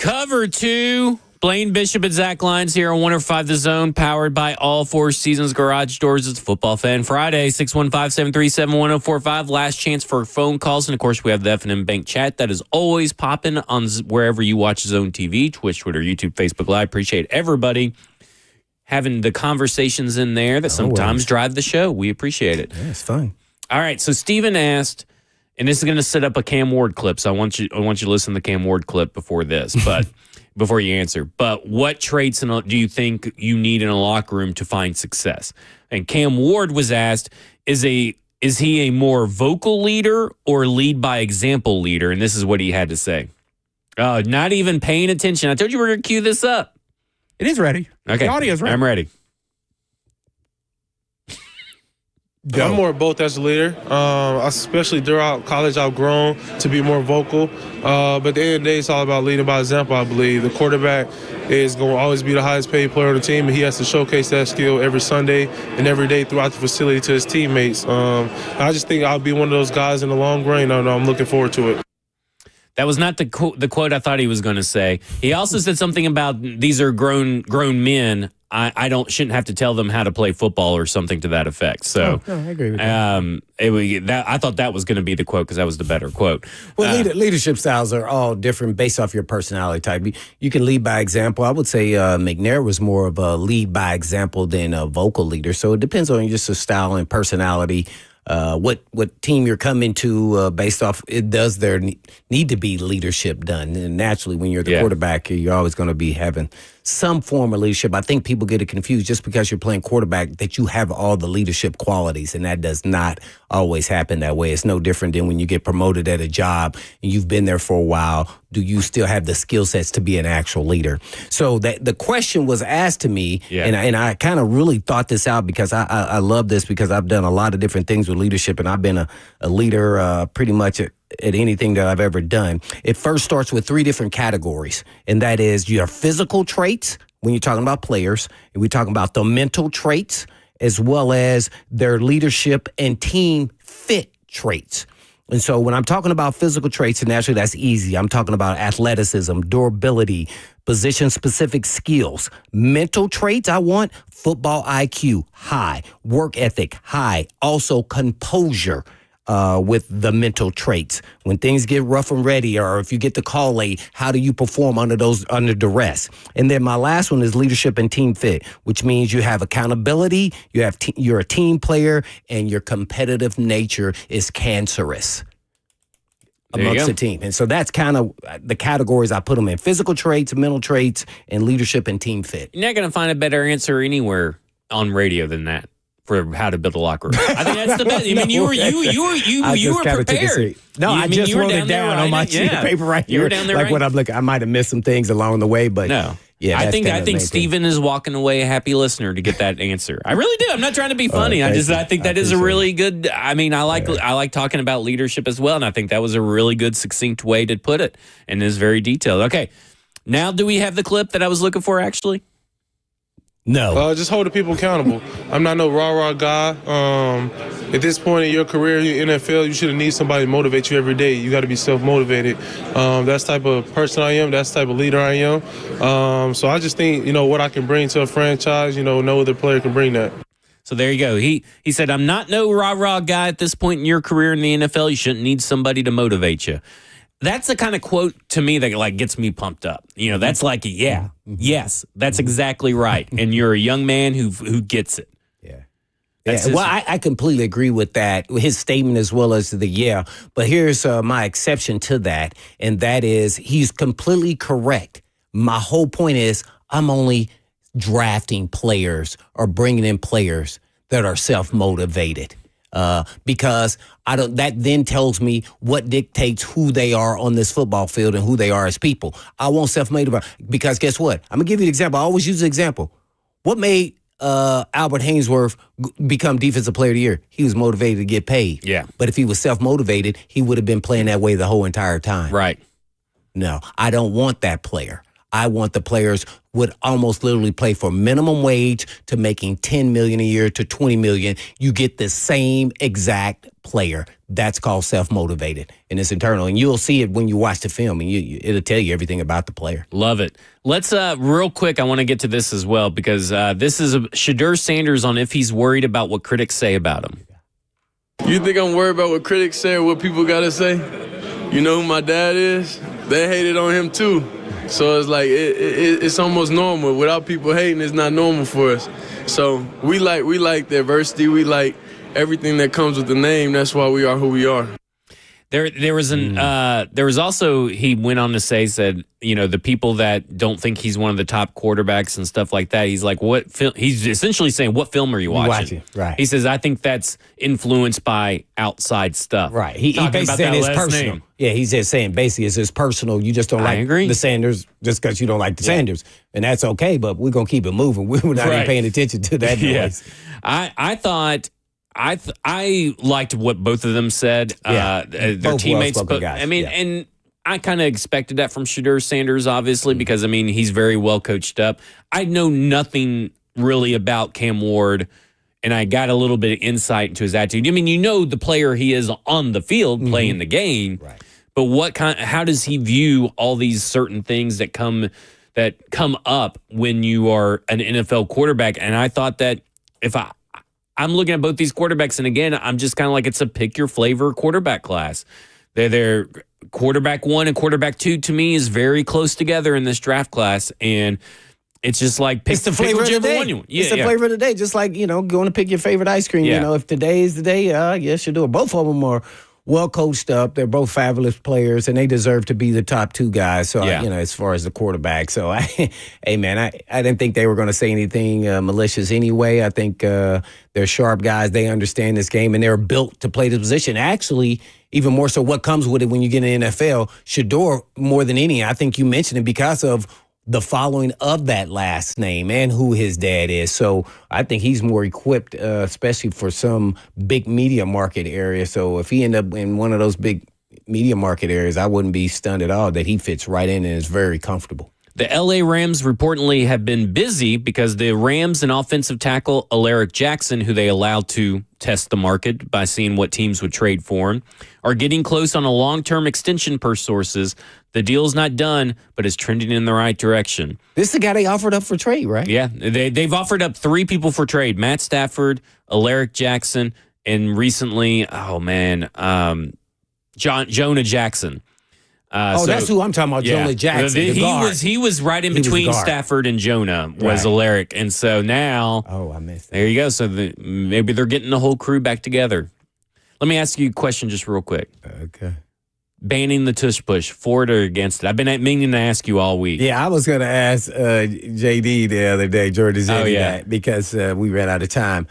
Cover 2. Blaine Bishop and Zach Lyons here on 105 The Zone, powered by All Four Seasons Garage Doors. It's Football Fan Friday, 615-737-1045. Last chance for phone calls. And, of course, we have the F&M Bank chat that is always popping on wherever you watch Zone TV, Twitch, Twitter, YouTube, Facebook Live. Appreciate everybody having the conversations in there that sometimes drive the show. We appreciate it. Yeah, it's fun. All right, so Steven asked, and this is going to set up a Cam Ward clip, so I want you to listen to the Cam Ward clip before this, but before you answer. But what traits do you think you need in a locker room to find success? And Cam Ward was asked, is he a more vocal leader or lead by example leader? And this is what he had to say. Not even paying attention. I told you we were going to cue this up. It is ready. Okay. The audio's ready. I'm ready. I'm more both as a leader, especially throughout college. I've grown to be more vocal, but at the end of the day, it's all about leading by example, I believe. The quarterback is going to always be the highest paid player on the team, and he has to showcase that skill every Sunday and every day throughout the facility to his teammates. I just think I'll be one of those guys in the long run, and I'm looking forward to it. That was not the quote I thought he was going to say. He also said something about these are grown men. I shouldn't have to tell them how to play football or something to that effect. So I agree with that. I thought that was going to be the quote because that was the better quote. Well, leadership styles are all different based off your personality type. You can lead by example. I would say McNair was more of a lead by example than a vocal leader. So it depends on just the style and personality. What team you're coming to based off, does there need to be leadership done? And naturally, when you're the quarterback, you're always going to be having some form of leadership. I think people get it confused just because you're playing quarterback that you have all the leadership qualities, and that does not always happen that way. It's no different than when you get promoted at a job and you've been there for a while. Do you still have the skill sets to be an actual leader? So that the question was asked to me, and I kind of really thought this out because I love this because I've done a lot of different things with leadership, and I've been a leader pretty much at anything that I've ever done. It first starts with 3 different categories, and that is your physical traits when you're talking about players, and we're talking about the mental traits as well as their leadership and team fit traits. And so when I'm talking about physical traits, and naturally that's easy, I'm talking about athleticism, durability, position-specific skills. Mental traits, I want football IQ, high, work ethic, high, also composure. With the mental traits. When things get rough and ready, or if you get the call late, how do you perform under duress? And then my last one is leadership and team fit, which means you have accountability, you're a team player, and your competitive nature is cancerous amongst the team. And so that's kind of the categories I put them in: physical traits, mental traits, and leadership and team fit. You're not going to find a better answer anywhere on radio than that for how to build a locker room. I think that's the best. I mean, you were prepared. I just wrote it down on my sheet of paper right here. You were down there, like what I'm looking. I might have missed some things along the way, but no. Yeah, I think Steven is walking away a happy listener to get that answer. I really do. I'm not trying to be funny. I think that is a really good. I mean, I like talking about leadership as well, and I think that was a really good, succinct way to put it, and is very detailed. Okay, now do we have the clip that I was looking for? Actually. No. Just holding people accountable. I'm not no rah-rah guy. At this point in your career in the NFL, you should need somebody to motivate you every day. You got to be self-motivated. That's the type of person I am. That's the type of leader I am. So I just think, what I can bring to a franchise, no other player can bring that. So there you go. He said, I'm not no rah-rah guy at this point in your career in the NFL. You shouldn't need somebody to motivate you. That's the kind of quote to me that gets me pumped up. That's like, yes, that's exactly right. And you're a young man who gets it. Well, I completely agree with that, his statement as well as but here's my exception to that, and that is he's completely correct. My whole point is I'm only drafting players or bringing in players that are self-motivated. Because that then tells me what dictates who they are on this football field and who they are as people. I want self-motivated because guess what? I'm going to give you an example. I always use the example. What made Albert Hainsworth become Defensive Player of the Year? He was motivated to get paid. Yeah. But if he was self-motivated, he would have been playing that way the whole entire time. Right. No, I don't want that player. I want the players would almost literally play for minimum wage to making $10 million a year to $20 million. You get the same exact player. That's called self-motivated, and it's internal. And you'll see it when you watch the film, and it'll tell you everything about the player. Love it. Let's, real quick, I want to get to this as well, because this is Shedeur Sanders on if he's worried about what critics say about him. You think I'm worried about what critics say or what people got to say? You know who my dad is? They hated on him too. So it's like it's almost normal. Without people hating, it's not normal for us. So we like the adversity. We like everything that comes with the name. That's why we are who we are. There was also, he went on to said, the people that don't think he's one of the top quarterbacks and stuff like that, he's like, what film? He's essentially saying, what film are you watching? Right. He says, I think that's influenced by outside stuff. Right. He basically saying it's personal. Name. Yeah, he's just saying basically it's just personal. You just don't like the Sanders just because you don't like the Sanders. And that's okay, but we're going to keep it moving. We're not even paying attention to that noise. I thought... I liked what both of them said. Their teammates. And I kind of expected that from Shedeur Sanders, obviously, because, he's very well coached up. I know nothing really about Cam Ward, and I got a little bit of insight into his attitude. The player he is on the field playing the game, but how does he view all these certain things that come up when you are an NFL quarterback? And I thought that I'm looking at both these quarterbacks, and again, I'm just kind of like, it's a pick your flavor quarterback class. They're quarterback 1 and quarterback 2 to me is very close together in this draft class, and it's just like pick the flavor of the day. It's the flavor of the day, just like going to pick your favorite ice cream. If today is the day, yes, you do it. Both of them are well coached up. They're both fabulous players, and they deserve to be the top 2 guys. So, as far as the quarterback. So, I didn't think they were going to say anything malicious anyway. I think they're sharp guys. They understand this game, and they're built to play the position. Actually, even more so what comes with it when you get in the NFL, Shedeur, more than any, I think you mentioned it because of the following of that last name and who his dad is. So I think he's more equipped, especially for some big media market area. So if he end up in one of those big media market areas, I wouldn't be stunned at all that he fits right in and is very comfortable. The LA Rams reportedly have been busy because the Rams and offensive tackle Alaric Jackson, who they allowed to test the market by seeing what teams would trade for him, are getting close on a long-term extension per sources. The deal's not done, but it's trending in the right direction. This is the guy they offered up for trade, right? Yeah, they've offered up 3 people for trade: Matt Stafford, Alaric Jackson, and recently, Jonah Jackson. That's who I'm talking about, Jonah Jackson. He was right in between Stafford and Jonah, was Alaric. And so now, I missed that. There you go. So maybe they're getting the whole crew back together. Let me ask you a question just real quick. Okay. Banning the tush push, for it or against it? I've been meaning to ask you all week. Yeah, I was going to ask JD the other day, Jordan Zeddy, that, because we ran out of time.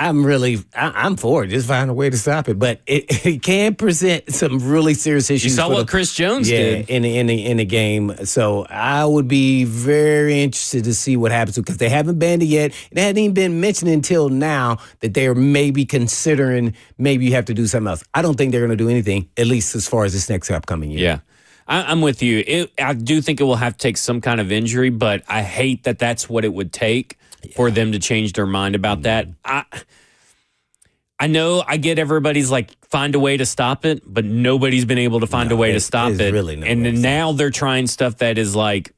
I'm for it. Just find a way to stop it. But it can present some really serious issues. You saw what Chris Jones did in the game. So I would be very interested to see what happens because they haven't banned it yet. It hadn't even been mentioned until now that they're maybe considering maybe you have to do something else. I don't think they're going to do anything, at least as far as this next upcoming year. Yeah. I'm with you. I do think it will have to take some kind of injury, but I hate that that's what it would take for them to change their mind about that. I know I get everybody's like, find a way to stop it, but nobody's been able to find a way to stop it. Really and then now they're trying stuff that is like,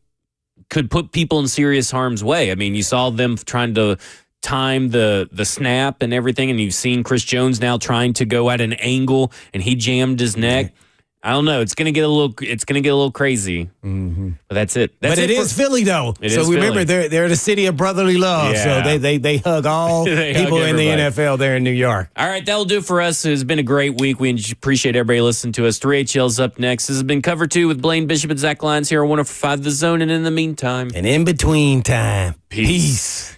could put people in serious harm's way. I mean, you saw them trying to time the snap and everything, and you've seen Chris Jones now trying to go at an angle, and he jammed his neck. I don't know. It's gonna get a little crazy. Mm-hmm. But that's it. But it is Philly though. So remember, they're the city of brotherly love. Yeah. So they hug all people in the NFL there in New York. All right, that'll do it for us. It's been a great week. We appreciate everybody listening to us. 3HL's up next. This has been Cover 2 with Blaine Bishop and Zach Lyons here on 105 The Zone. And in the meantime, and in between time, peace.